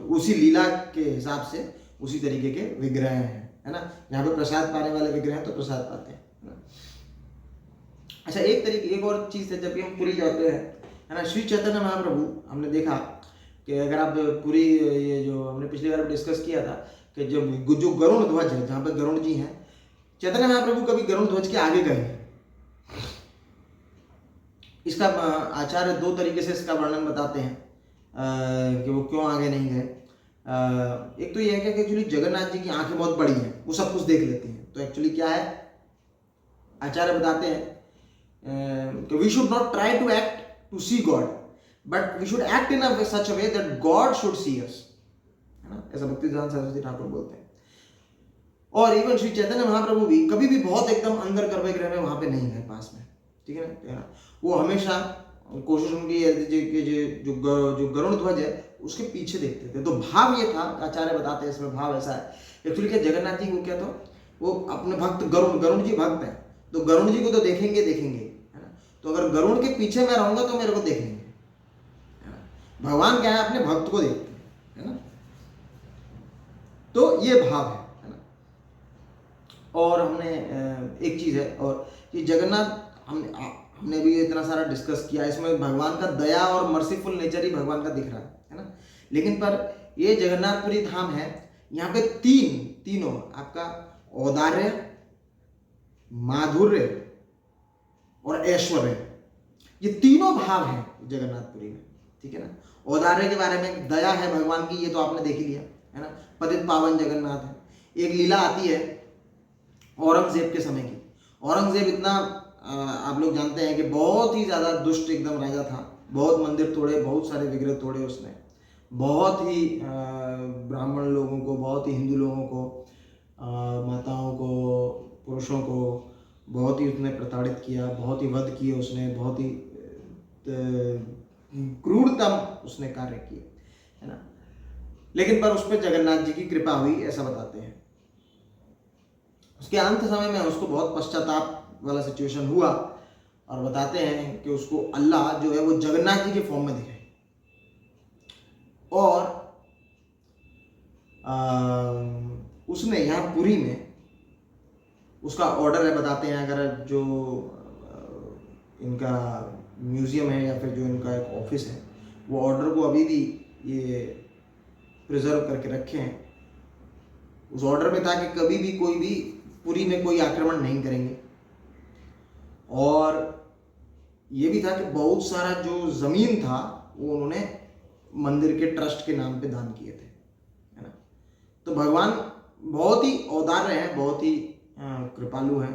उसी लीला के हिसाब से उसी तरीके के विग्रह हैं, है ना। जहाँ पे प्रसाद पाने वाले विग्रह हैं तो प्रसाद पाते हैं, है ना। अच्छा, एक और चीज़ है, जब भी हम पुरी जाते हैं, है ना, श्री चैतन्य महाप्रभु हमने देखा कि अगर आप पुरी, ये जो हमने पिछली बार डिस्कस किया था कि जब जो गरुण ध्वज है, जहाँ पे गरुण जी हैं, चैतन्य महाप्रभु कभी गरुण ध्वज के आगे गए हैं। इसका आचार्य दो तरीके से इसका वर्णन बताते हैं कि वो क्यों आगे नहीं गए। एक तो ये है कि एक्चुअली जगन्नाथ जी की आंखें बहुत बड़ी हैं, वो सब कुछ देख लेती हैं। तो एक्चुअली क्या है, आचार्य बताते हैं कि we should not try to act to see God, but we should act in such a way that God should see us, है ना। ऐसा भक्तिसिद्धांत सरस्वती ठाकुर बोलते हैं। और इवन श्री चैतन्य महाप्रभु भी कभी भी बहुत एकदम अंदर गर्भगृह में वहां पे नहीं गए पास में, ठीक है ना। वो हमेशा कोशिश उनकी है जो गरुड़ ध्वज है उसके पीछे देखते थे। तो भाव ये था, आचार्य बताते हैं इसमें भाव ऐसा है, एक्चुअली क्या जगन्नाथ जी को क्या था, वो अपने भक्त गरुड़ जी भक्त हैं, तो गरुड़ जी को तो देखेंगे, है ना। तो अगर गरुड़ के पीछे मैं रहूंगा तो मेरे को देख लेंगे, है ना। भगवान क्या है, अपने भक्त को देखते हैं, है ना। तो ये भाव है ना। और हमने एक चीज है, और ये जगन्नाथ हमने भी इतना सारा डिस्कस किया, इसमें भगवान का दया और मर्सीफुल नेचर ही भगवान का दिख रहा है ना। लेकिन पर ये जगन्नाथपुरी धाम है, यहाँ पे तीनों आपका औदार्य, माधुर्य और ऐश्वर्य, ये तीनों भाव हैं जगन्नाथपुरी में, ठीक है ना। औदार्य के बारे में दया है भगवान की, ये तो आपने देख ही लिया, है ना। पतित पावन जगन्नाथ है। एक लीला आती है औरंगजेब के समय की। औरंगजेब इतना आप लोग जानते हैं कि बहुत ही ज़्यादा दुष्ट एकदम राजा था, बहुत मंदिर तोड़े, बहुत सारे विग्रह तोड़े उसने, बहुत ही ब्राह्मण लोगों को, बहुत ही हिंदू लोगों को, माताओं को, पुरुषों को बहुत ही उसने प्रताड़ित किया, बहुत ही वध किए उसने, बहुत ही क्रूरतम उसने कार्य किए, है ना। लेकिन पर उस पर जगन्नाथ जी की कृपा हुई, ऐसा बताते हैं। उसके अंत समय में उसको बहुत पश्चाताप वाला सिचुएशन हुआ, और बताते हैं कि उसको अल्लाह जो है वो जगन्नाथ जी के फॉर्म में दिखे, और उसने यहाँ पुरी में उसका ऑर्डर है, बताते हैं। अगर जो इनका म्यूजियम है या फिर जो इनका एक ऑफिस है, वो ऑर्डर को अभी भी ये प्रिजर्व करके रखे हैं। उस ऑर्डर में था कि कभी भी कोई भी पुरी में कोई आक्रमण नहीं करेंगे, और ये भी था कि बहुत सारा जो जमीन था वो उन्होंने मंदिर के ट्रस्ट के नाम पे दान किए थे, है ना। तो भगवान बहुत ही औदार्य है, बहुत ही कृपालु है।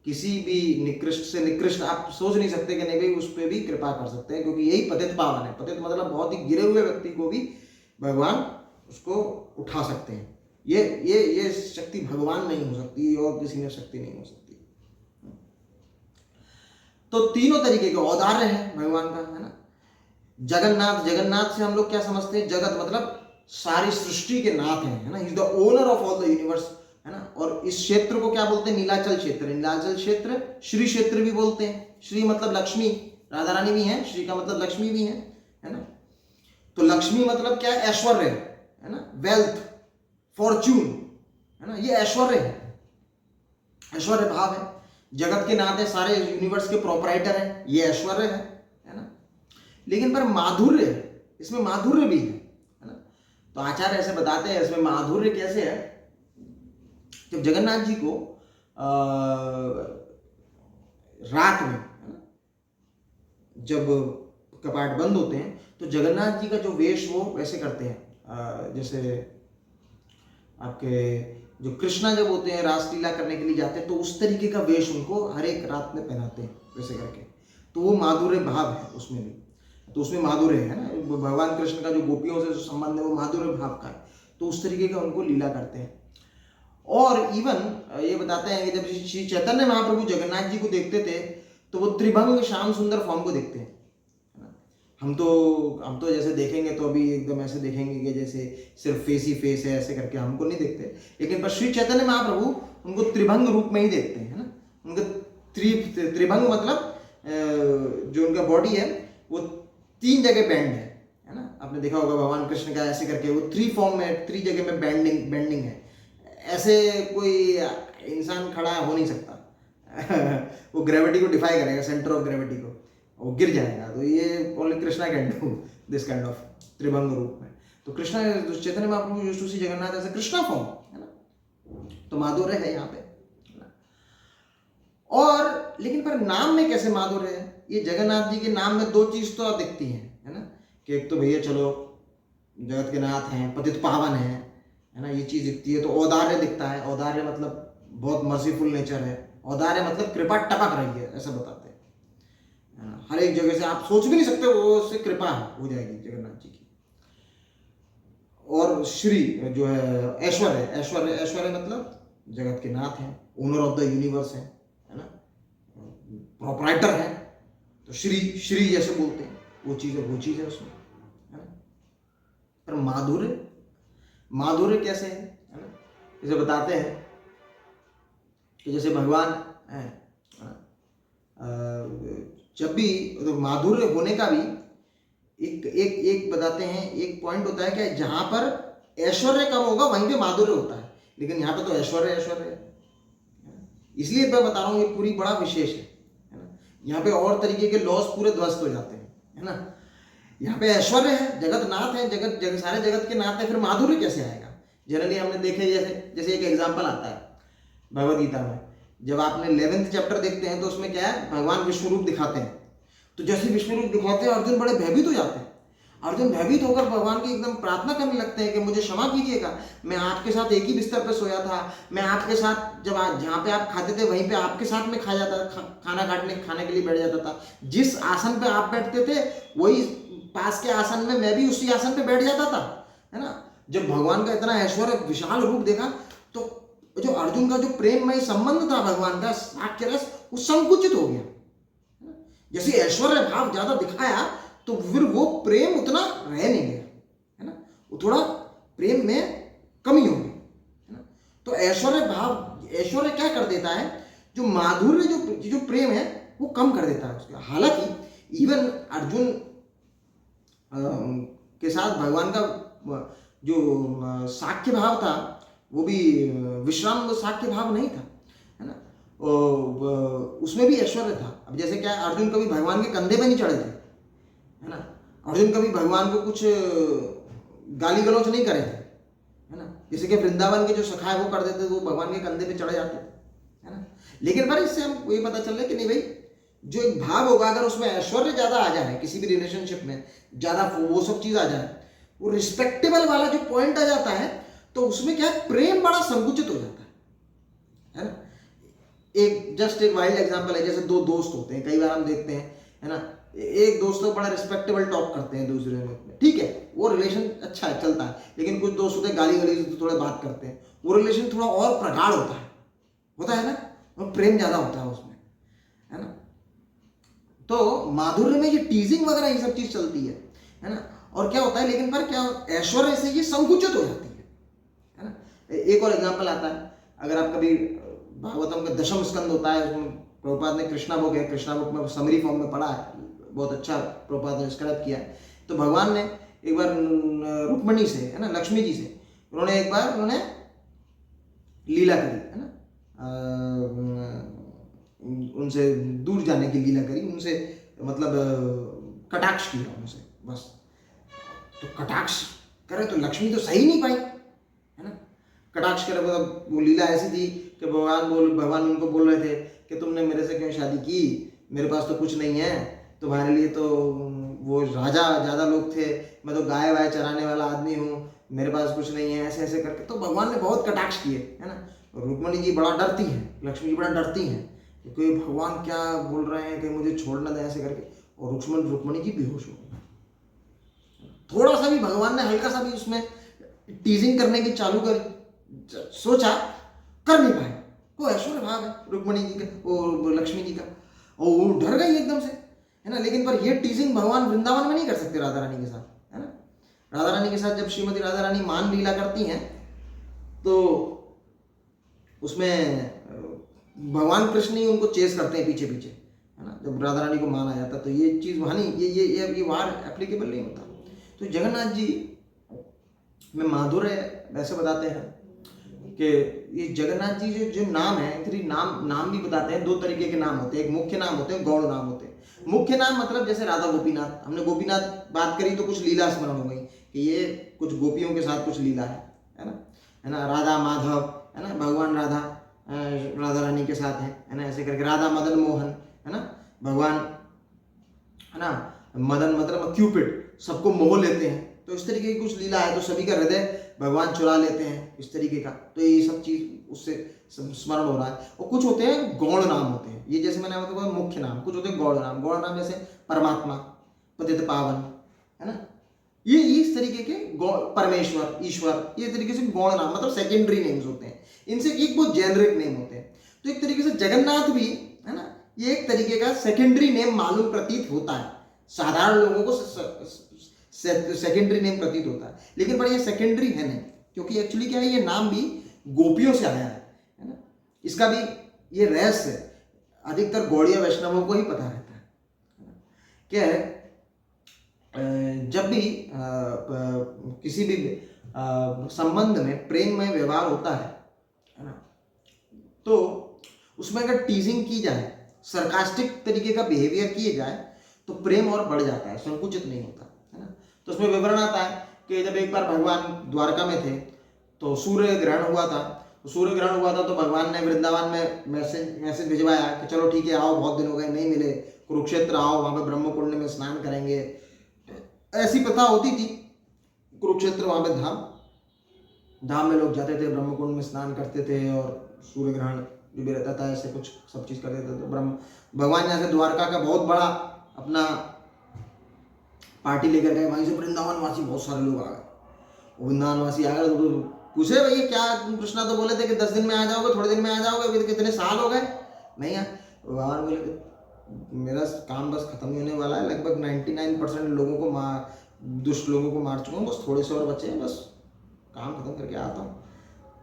किसी भी निकृष्ट से निकृष्ट आप सोच नहीं सकते कि नहीं भाई उस पर भी कृपा कर सकते हैं, क्योंकि यही पतित पावन है। पतित मतलब बहुत ही गिरे हुए व्यक्ति को भी भगवान उसको उठा सकते हैं। ये शक्ति भगवान नहीं हो सकती, और किसी में शक्ति नहीं हो सकती। तो तीनों तरीके के औदार्य है भगवान का, है ना। जगन्नाथ, जगन्नाथ से हम लोग क्या समझते हैं? जगत मतलब सारी सृष्टि के नाथ हैं, है ना। Is the owner of all the universe, है ना। और इस क्षेत्र को क्या बोलते हैं? नीलाचल क्षेत्र। नीलाचल क्षेत्र श्री क्षेत्र भी बोलते हैं। श्री मतलब लक्ष्मी, राधा रानी भी है, श्री का मतलब लक्ष्मी भी है ना। तो लक्ष्मी मतलब क्या? ऐश्वर्य, है ना, वेल्थ, फॉर्च्यून, है ना। ये ऐश्वर्य है, ऐश्वर्य भाव है। जगत के नाथ है, सारे यूनिवर्स के प्रोपराइटर हैं, ये ऐश्वर्य है ना। लेकिन पर माधुर्य, इसमें माधुर्य भी है ना। तो आचार्य ऐसे बताते हैं इसमें माधुर्य कैसे है। जब जगन्नाथ जी को रात में, है ना, जब कपाट बंद होते हैं तो जगन्नाथ जी का जो वेश वो वैसे करते हैं, जैसे आपके जो कृष्णा जब होते हैं रासलीला करने के लिए जाते हैं, तो उस तरीके का वेश उनको हर एक रात में पहनाते हैं वैसे करके। तो वो माधुर्य भाव है उसमें भी, तो उसमें माधुर्य है ना। भगवान कृष्ण का जो गोपियों से जो संबंध है वो माधुर्य भाव का है, तो उस तरीके का उनको लीला करते हैं। और इवन ये बताते हैं कि जब श्री चैतन्य महाप्रभु जगन्नाथ जी को देखते थे तो वो त्रिभंग श्याम सुंदर फॉर्म को देखते हैं। हम तो जैसे देखेंगे तो अभी एकदम ऐसे देखेंगे कि जैसे सिर्फ फेस ही फेस है, ऐसे करके हमको नहीं देखते। लेकिन पर श्री चैतन्य महाप्रभु उनको त्रिभंग रूप में ही देखते हैं, है ना। उनका त्रिभंग मतलब जो उनका बॉडी है वो 3 जगह बैंड है ना। आपने देखा होगा भगवान कृष्ण का ऐसे करके वो 3 फॉर्म में 3 जगह में बेंडिंग है। ऐसे कोई इंसान खड़ा हो नहीं सकता वो ग्रेविटी को डिफाई करेगा, सेंटर ऑफ ग्रेविटी को, वो गिर जाएगा। तो ये only Krishna can do this kind of त्रिभंग रूप में। तो Krishna Chaitanya Mahaprabhu used to see Jagannath as a Krishna form, है ना। तो माधुर्य है यहाँ पे, है ना। और लेकिन पर नाम में कैसे माधुर्य है? ये जगन्नाथ जी के नाम में 2 चीज तो दिखती है ना। कि एक तो भैया चलो जगत के नाथ हैं, पतित पावन है ना, ये चीज दिखती है। तो औदार्य दिखता है। औदार्य मतलब बहुत मर्सीफुल नेचर है। औदार्य मतलब कृपा टपक रही है, ऐसा बताते हैं। हर एक जगह से आप सोच भी नहीं सकते वो उससे कृपा हो जाएगी जगन्नाथ जी की। और श्री जो है ऐश्वर्य, ऐश्वर्य मतलब जगत के नाथ हैं, ओनर ऑफ द यूनिवर्स है ना, प्रोपराइटर है। तो श्री जैसे बोलते हैं वो चीज है उसमें, है ना। पर माधुर्य कैसे है ना। जैसे बताते हैं कि जैसे भगवान है, जब भी तो माधुर्य होने का भी एक बताते हैं, एक पॉइंट होता है कि जहां पर ऐश्वर्य कम होगा वहीं पे माधुर्य होता है। लेकिन यहाँ पे तो ऐश्वर्य है, इसलिए मैं बता रहा हूँ ये पूरी बड़ा विशेष है ना। यहाँ पे और तरीके के लॉस पूरे ध्वस्त हो जाते हैं, है ना। यहाँ पे ऐश्वर्य है, जगत नाथ है, जगत सारे जगत के नाथ है, फिर माधुर्य कैसे आएगा? जनरली हमने देखे जैसे एक एग्जाम्पल आता है भगवद गीता में। जब आपने 11th चैप्टर देखते हैं तो उसमें क्या है, भगवान विश्व रूप दिखाते हैं। तो जैसे विश्व रूप दिखाते हैं अर्जुन बड़े भयभीत हो जाते हैं। अर्जुन भयभीत होकर भगवान की एकदम प्रार्थना करने लगते हैं कि मुझे क्षमा कीजिएगा, मैं आपके साथ एक ही बिस्तर पर सोया था, मैं आपके साथ जब जहाँ पे आप खाते थे वहीं पे आपके साथ में खा जाता खाने के लिए बैठ जाता था। जिस आसन पे आप बैठते थे वही पास के आसन में मैं भी उसी आसन पे बैठ जाता था, है ना। जब भगवान का इतना ऐश्वर्य विशाल रूप देखा तो जो अर्जुन का जो प्रेममय संबंध था भगवान का साक्ष्य रस वो संकुचित हो गया। जैसे ऐश्वर्य भाव ज्यादा दिखाया तो फिर वो प्रेम उतना रह नहीं गया, है ना, वो थोड़ा प्रेम में कमी हो गई, है ना। तो ऐश्वर्य क्या कर देता है, जो माधुर्य जो प्रेम है वो कम कर देता है उसका। हालांकि इवन अर्जुन के साथ भगवान का जो साख्य भाव था वो भी विश्राम साख्य भाव नहीं था, है ना। उसमें भी ऐश्वर्य था। अब जैसे क्या, अर्जुन कभी भगवान के कंधे पे नहीं चढ़े थे, है ना। अर्जुन कभी भगवान को कुछ गाली गलौज नहीं करे थे, है ना। जैसे कि वृंदावन के जो सखा है वो कर देते थे, वो भगवान के कंधे पे चढ़े जाते थे, है ना। लेकिन पर इससे हम ये पता चल रहा है कि नहीं भाई, जो एक भाव होगा अगर उसमें ऐश्वर्य ज्यादा आ जाए, किसी भी रिलेशनशिप में ज्यादा वो सब चीज आ जाए, वो रिस्पेक्टेबल वाला जो पॉइंट आ जाता है, तो उसमें क्या है, प्रेम बड़ा संकुचित हो जाता है ना। एक वाइल्ड एग्जांपल है, जैसे दो दोस्त होते हैं, कई बार हम देखते हैं, है ना, एक दोस्त तो बड़ा रिस्पेक्टेबल टॉक करते हैं दूसरे में, ठीक है, वो रिलेशन अच्छा है, चलता है। लेकिन कुछ दोस्त होते हैं गाली वाली तो थोड़े बात करते हैं, वो रिलेशन थोड़ा और प्रगाढ़ होता है ना, और प्रेम ज्यादा होता है उसमें, है ना। तो माधुर्य में ये टीजिंग वगैरह ये सब चीज चलती है ना। और क्या होता है, लेकिन पर क्या, ऐश्वर्य से ये संकुचित हो जाती है ना। एक और एग्जांपल आता है, अगर आप कभी भागवतम का दशम स्कंद होता है, उसमें प्रभुपाद ने कृष्णा बुक में समरी फॉर्म में पढ़ा है, बहुत अच्छा प्रभुपाद ने डिस्क्राइब किया है। तो भगवान ने एक बार रुक्मणी से, है ना, लक्ष्मी जी से उन्होंने लीला करी, है ना, उनसे दूर जाने की लीला करी, उनसे मतलब कटाक्ष किया उनसे, बस। तो कटाक्ष करे तो लक्ष्मी तो सही नहीं पाई, है ना। कटाक्ष करे मतलब वो लीला ऐसी थी कि भगवान उनको बोल रहे थे कि तुमने मेरे से क्यों शादी की, मेरे पास तो कुछ नहीं है, तुम्हारे लिए तो वो राजा ज्यादा लोग थे, मैं तो गाय वाय चराने वाला आदमी हूँ, मेरे पास कुछ नहीं है, ऐसे ऐसे करके। तो भगवान ने बहुत कटाक्ष किए, है ना। रुक्मणी जी बड़ा डरती है, लक्ष्मी जी बड़ा डरती हैं, क्योंकि भगवान क्या बोल रहे हैं कि मुझे छोड़ ना दें, ऐसे करके। और रुक्मणी जी बेहोश हो गई। थोड़ा सा भी भगवान ने हल्का सा भी उसमें टीजिंग करने की चालू कर सोचा, कर नहीं पाए। वो ऐश्वर्य भाव है रुक्मणी जी का और लक्ष्मी जी का, और वो डर गई एकदम से, है ना। लेकिन पर ये टीजिंग भगवान वृंदावन में नहीं कर सकते राधा रानी के साथ, है ना। राधा रानी के साथ जब श्रीमती राधा रानी मान लीला करती हैं, तो उसमें भगवान कृष्ण ही उनको चेस करते हैं पीछे पीछे, है ना। जब राधा रानी को मान आ जाता, तो ये चीज वहां नहीं, ये वार एप्लीकेबल नहीं होता। तो जगन्नाथ जी में माधुर्य वैसे बताते हैं कि ये जगन्नाथ जी जो नाम है, एक्चुअली नाम भी बताते हैं। दो तरीके के नाम होते हैं, एक मुख्य नाम होते हैं, गौड़ नाम होते हैं। मुख्य नाम मतलब जैसे राधा गोपीनाथ, हमने गोपीनाथ बात करी तो कुछ लीला स्मरण हो गई कि ये कुछ गोपियों के साथ कुछ लीला है ना। राधा माधव, है ना, भगवान राधा रानी के साथ है ना, ऐसे करके राधा मदन मोहन, है ना, भगवान, है ना, मदन मतलब क्यूपिड, सबको मोह लेते हैं। तो इस तरीके की कुछ लीला है, तो सभी का हृदय भगवान चुरा लेते हैं, इस तरीके का। तो ये सब चीज उससे स्मरण हो रहा है। और कुछ होते हैं गौड़ नाम होते हैं, ये जैसे मैंने बताया मुख्य नाम, कुछ होते हैं गौड़ नाम जैसे परमात्मा, पतित पावन, है ना, ये इस तरीके के परमेश्वर, ईश्वर, ये तरीके से गौड़ नाम मतलब सेकेंडरी नेम्स होते हैं। इनसे एक बहुत जेनरिक नेम होते हैं। तो एक तरीके से जगन्नाथ भी, है ना, ये एक तरीके का सेकेंडरी नेम मालूम प्रतीत होता है, साधारण लोगों को सेकेंडरी नेम प्रतीत होता है। लेकिन पर ये सेकेंडरी है नहीं, क्योंकि एक्चुअली क्या है, ये नाम भी गोपियों से आया है ना। इसका भी ये रहस्य अधिकतर गौड़ीय वैष्णवों को ही पता रहता है। क्या है, जब भी किसी भी संबंध में प्रेम में व्यवहार होता है ना, तो उसमें अगर टीजिंग की जाए, सरकास्टिक तरीके का बिहेवियर किए जाए, तो प्रेम और बढ़ जाता है, संकुचित नहीं होता, है ना। तो उसमें विवरण आता है कि जब एक बार भगवान द्वारका में थे, तो सूर्य ग्रहण हुआ था। तो भगवान ने वृंदावन में मैसेज भिजवाया कि चलो ठीक है, आओ, बहुत दिन हो गए नहीं मिले, कुरुक्षेत्र आओ, वहां पे ब्रह्म कुंड में स्नान करेंगे। ऐसी प्रथा होती थी, कुरुक्षेत्र वहां पे धाम में लोग जाते थे, ब्रह्म कुंड में स्नान करते थे, और सूर्य ग्रहण भी रहता था, ऐसे कुछ सब चीज करते थे। तो भगवान यहाँ से द्वारका का बहुत बड़ा अपना पार्टी लेकर गए, वहीं से वृंदावन वासी बहुत सारे लोग आ गए। वृंदावन वासी आ गए तो पूछे, भैया क्या कृष्णा तो बोले थे कि 10 दिन में आ जाओगे, थोड़े दिन में आ जाओगे, अभी तो कितने साल हो गए नहीं आए। भगवान बोले मेरा काम बस खत्म ही होने वाला है, लगभग 99% लोगों को दुष्ट लोगों को मार चुका हूँ, बस थोड़े से और बचे हैं, बस काम खत्म करके आता हूँ।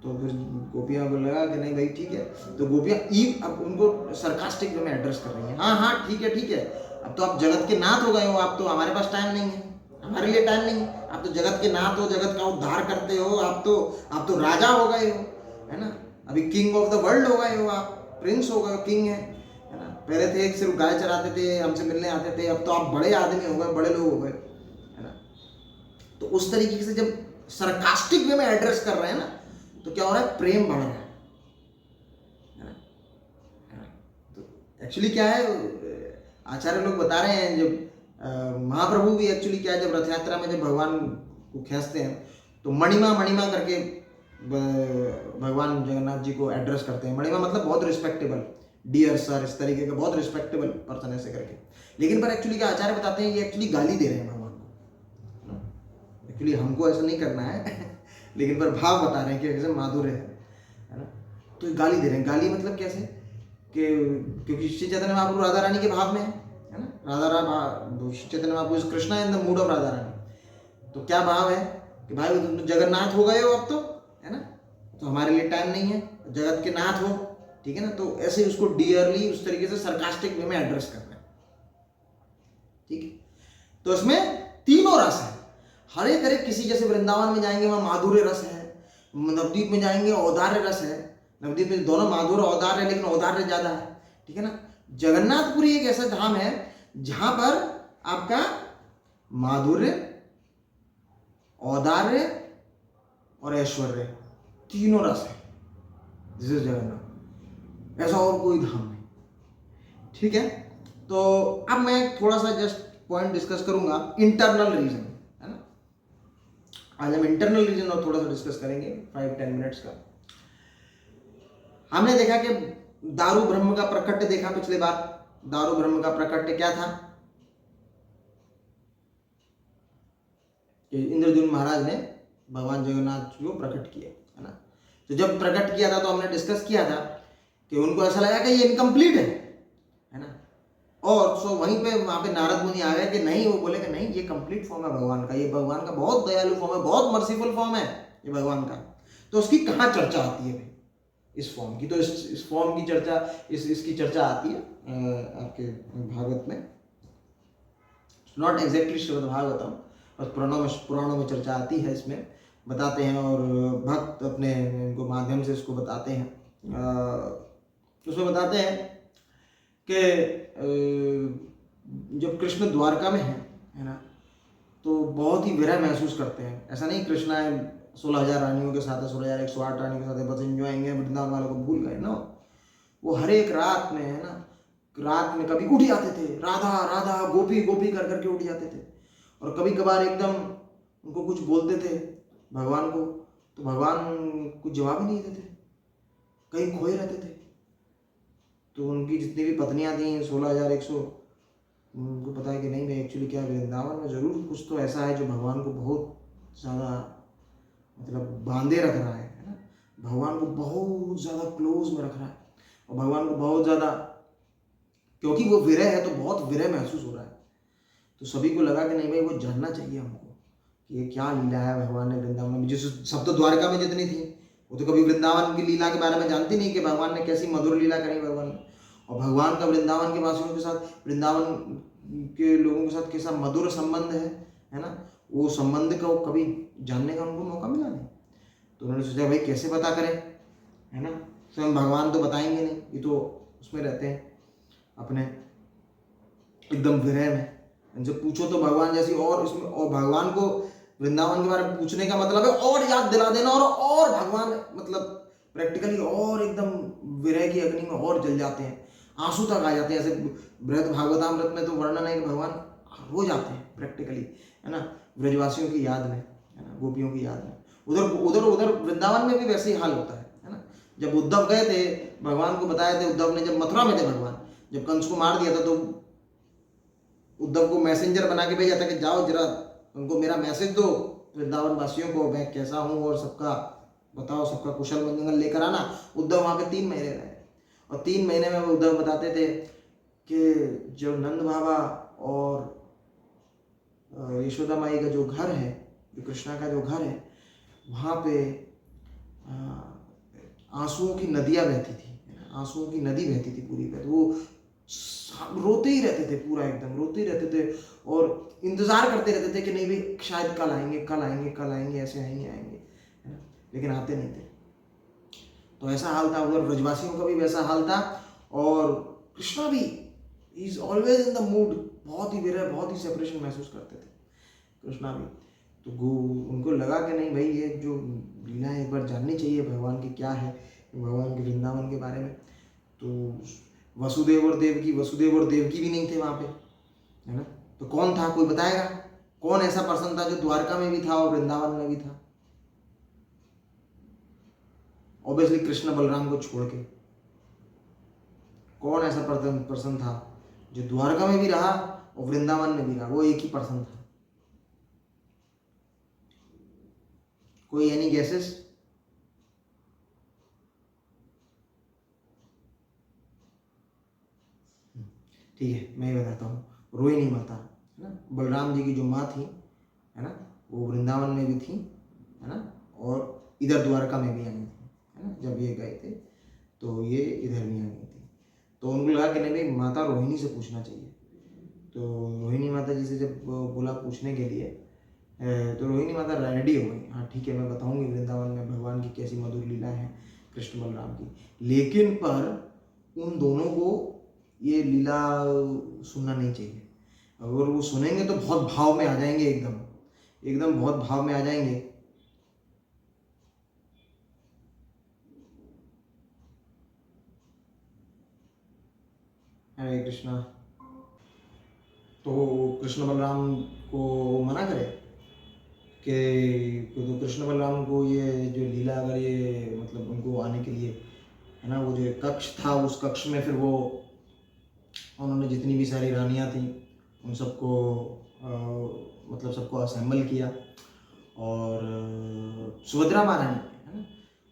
तो फिर गोपियाँ को लगा कि नहीं भाई ठीक है, तो गोपियाँ अब उनको सरकास्टिक वे में एड्रेस कर रही हैं, हाँ हाँ ठीक है, अब तो आप जगत के नाथ हो गए हो, आप तो हमारे पास टाइम नहीं है, हमारे लिए टाइम नहीं है, आप तो जगत के नाथ हो, जगत का उद्धार करते हो, आप तो राजा हो गए हो, है ना, अभी किंग ऑफ द वर्ल्ड हो गए हो, आप प्रिंस हो गए, किंग है ना। पहले थे एक सिर्फ गाय चराते थे, हमसे मिलने आते थे, अब तो आप बड़े आदमी हो गए, बड़े लोग हो गए, है ना। तो उस तरीके से जब सरकास्टिक वे में एड्रेस कर रहे हैं ना, तो क्या हो रहा है, प्रेम बढ़ रहा है ना। तो एक्चुअली क्या है, आचार्य लोग बता रहे हैं, जब महाप्रभु भी एक्चुअली क्या है, जब रथ यात्रा में जब भगवान को खींचते हैं तो मणिमा करके भगवान जगन्नाथ जी को एड्रेस करते हैं। मणिमा मतलब बहुत रिस्पेक्टेबल, डियर सर, इस तरीके का बहुत रिस्पेक्टेबल पर्सन ऐसे करके। लेकिन पर एक्चुअली क्या आचार्य बताते हैं, ये एक्चुअली गाली दे रहे हैं भगवान को। एक्चुअली हमको ऐसा नहीं करना है लेकिन पर भाव बता रहे हैं कि कैसे माधुर्य है ना। तो गाली दे रहे हैं, गाली मतलब कैसे कि क्योंकि श्री चैतन्य महाप्रभु राधा रानी के भाव में है ना, Shri Chaitanya Mahaprabhu Krishna in the mood of Radha Rani. तो क्या भाव है कि भाई तुम तो जगन्नाथ हो गए हो अब तो, है ना, तो हमारे लिए टाइम नहीं है, जगत के नाथ हो, ठीक है ना। तो ऐसे उसको डियरली उस तरीके से सरकास्टिक वे में एड्रेस कर रहे हैं, ठीक है। तो इसमें तीनों रस है, हर एक किसी, जैसे वृंदावन में जाएंगे वहां माधुर्य रस है, नवद्वीप में जाएंगे औदार्य रस है, नवद्वीप में दोनों माधुर्य औदार्य है, लेकिन औदार्य ज्यादा है, ठीक है ना। जगन्नाथपुरी एक ऐसा धाम है जहां पर आपका माधुर्य, औदार्य और ऐश्वर्य तीनों रस है। दिस इज जगन्नाथ, ऐसा और कोई धाम नहीं, ठीक है। तो अब मैं थोड़ा सा जस्ट पॉइंट डिस्कस करूंगा, इंटरनल रीजन, है ना। आज हम इंटरनल रीजन और थोड़ा सा डिस्कस करेंगे 5-10 मिनट्स का। हमने देखा कि दारू ब्रह्म का प्रकट्य देखा पिछले बार। दारू ब्रह्म का प्रकट्य क्या था कि इंद्रद्युम्न महाराज ने भगवान जगन्नाथ को प्रकट किया, है ना। तो जब प्रकट किया था तो हमने डिस्कस किया था कि उनको ऐसा लगा कि ये इनकम्प्लीट है ना। और सो वहीं पे वहां पे नारद मुनि आ गए कि नहीं, वो बोले कि नहीं, ये कंप्लीट फॉर्म है भगवान का, ये भगवान का बहुत दयालु फॉर्म है, बहुत मर्सीफुल फॉर्म है ये भगवान का। तो उसकी कहाँ चर्चा आती है भाई, इस फॉर्म की। तो इस फॉर्म की चर्चा, इसकी चर्चा आती है आपके भागवत में, नॉट एग्जैक्टली श्रीमद् भागवतम, बस पुराणों में चर्चा आती है, इसमें बताते हैं और भक्त अपने इनको माध्यम से इसको बताते हैं। उसमें बताते हैं कि जब कृष्ण द्वारका में है ना, तो बहुत ही विरह महसूस करते हैं। ऐसा नहीं कृष्णा 16,000 रानियों के साथ है, 16,108 रानियों के साथ है, बस एंजॉयिंग है, वृंदावन वालों को भूल गए ना। वो हर एक रात में, है ना, रात में कभी उठ जाते थे, राधा राधा गोपी गोपी कर करके उठ जाते थे, और कभी कभार एकदम उनको कुछ बोलते थे भगवान को, तो भगवान कुछ जवाब ही नहीं देते, कहीं खोए रहते थे। तो उनकी जितनी भी पत्नियां थी 16,100, उनको पता है कि नहीं भाई एक्चुअली क्या वृंदावन में जरूर कुछ तो ऐसा है जो भगवान को बहुत ज़्यादा मतलब बांधे रख रहा है ना, भगवान को बहुत ज़्यादा क्लोज में रख रहा है, और भगवान को बहुत ज़्यादा, क्योंकि वो विरह है तो बहुत विरह महसूस हो रहा है। तो सभी को लगा कि नहीं भाई वो जानना चाहिए हमको कि ये क्या लीला है भगवान ने वृंदावन में। जिस सब तो द्वारका में जितनी थी वो तो कभी वृंदावन की लीला के बारे में जानती नहीं कि भगवान ने कैसी मधुर लीला करी भगवान ने, और भगवान का वृंदावन के वासियों के साथ, वृंदावन के लोगों के साथ कैसा मधुर संबंध है ना, वो संबंध को कभी जानने का उनको मौका मिला नहीं। तो उन्होंने सोचा भाई कैसे पता करें, है ना, स्वयं भगवान तो बताएंगे नहीं, ये तो उसमें रहते हैं अपने एकदम विरह में, इनसे पूछो तो भगवान जैसी, और इसमें और भगवान को वृंदावन के बारे में पूछने का मतलब है और याद दिला देना, और भगवान मतलब प्रैक्टिकली और एकदम विरह की अग्नि में और जल जाते हैं, आंसू तक आ जाते हैं। ऐसे बृहद भागवतामृत में तो वर्णन है कि भगवान रो जाते हैं प्रैक्टिकली, है ना, ब्रजवासियों की याद में, है ना, गोपियों की याद में। उधर वृंदावन में भी वैसे ही हाल होता है ना। जब उद्धव गए थे, भगवान को बताए थे, उद्धव ने जब मथुरा में थे भगवान, जब कंस को मार दिया था, तो उद्धव को मैसेंजर बना के भेजा था कि जाओ जरा उनको मेरा मैसेज दो वृंदावन वासियों को, मैं कैसा हूँ और सबका बताओ, सबका कुशल मंगल लेकर आना। उद्धव वहाँ पे 3 महीने रहे, और 3 महीने में उद्धव बताते थे कि जो नंद बाबा और यशोदा माई का जो घर है, जो कृष्णा का जो घर है, वहाँ पे आंसुओं की नदियाँ बहती थी, आंसुओं की नदी बहती थी पूरी पे। तो वो रोते ही रहते थे, पूरा एकदम रोते ही रहते थे और इंतजार करते रहते थे कि नहीं भाई शायद कल आएंगे, कल आएंगे, कल आएंगे, ऐसे आएंगे, आएंगे, है ना, लेकिन आते नहीं थे। तो ऐसा हाल था उधर, ब्रजवासियों का भी वैसा हाल था। और कृष्णा भी is always in the mood, बहुत ही विरह, बहुत ही सेपरेशन महसूस करते थे कृष्णा भी। तो उनको लगा कि नहीं भाई ये जो लीला है एक बार जाननी चाहिए भगवान की क्या है, भगवान के वृंदावन के बारे में। तो वसुदेव और देवकी भी नहीं थे वहाँ पे, है ना। तो कौन था, कोई बताएगा? कौन ऐसा पर्सन था जो द्वारका में भी था और वृंदावन में भी था? ऑब्वियसली कृष्ण बलराम को छोड़ के कौन ऐसा पर्सन था जो द्वारका में भी रहा और वृंदावन में भी रहा? वो एक ही पर्सन था। कोई एनी गेसेस? ठीक है, मैं ही बताता हूँ। रोहिणी माता, है ना, बलराम जी की जो माँ थी, है ना, वो वृंदावन में भी थी, है ना, और इधर द्वारका में भी आई थी, है ना। जब ये गए थे तो ये इधर भी आ गई थी। तो उनको लगा कि नहीं भाई माता रोहिणी से पूछना चाहिए। तो रोहिणी माता जी से जब बोला पूछने के लिए, तो रोहिणी माता रेडी हो गई। हाँ ठीक है, मैं बताऊंगी वृंदावन में भगवान की कैसी मधुर लीला है कृष्ण बलराम की। लेकिन पर उन दोनों को ये लीला सुनना नहीं चाहिए। अगर वो सुनेंगे तो बहुत भाव में आ जाएंगे, एकदम एकदम बहुत भाव में आ जाएंगे। हरे कृष्णा। तो कृष्ण बलराम को मना करे कि तो कृष्ण बलराम को ये जो लीला, अगर ये मतलब उनको आने के लिए, है ना, वो जो कक्ष था उस कक्ष में फिर वो उन्होंने जितनी भी सारी रानियाँ थी उन सबको मतलब सबको असेंबल किया। और सुभद्रा महारानी, है ना,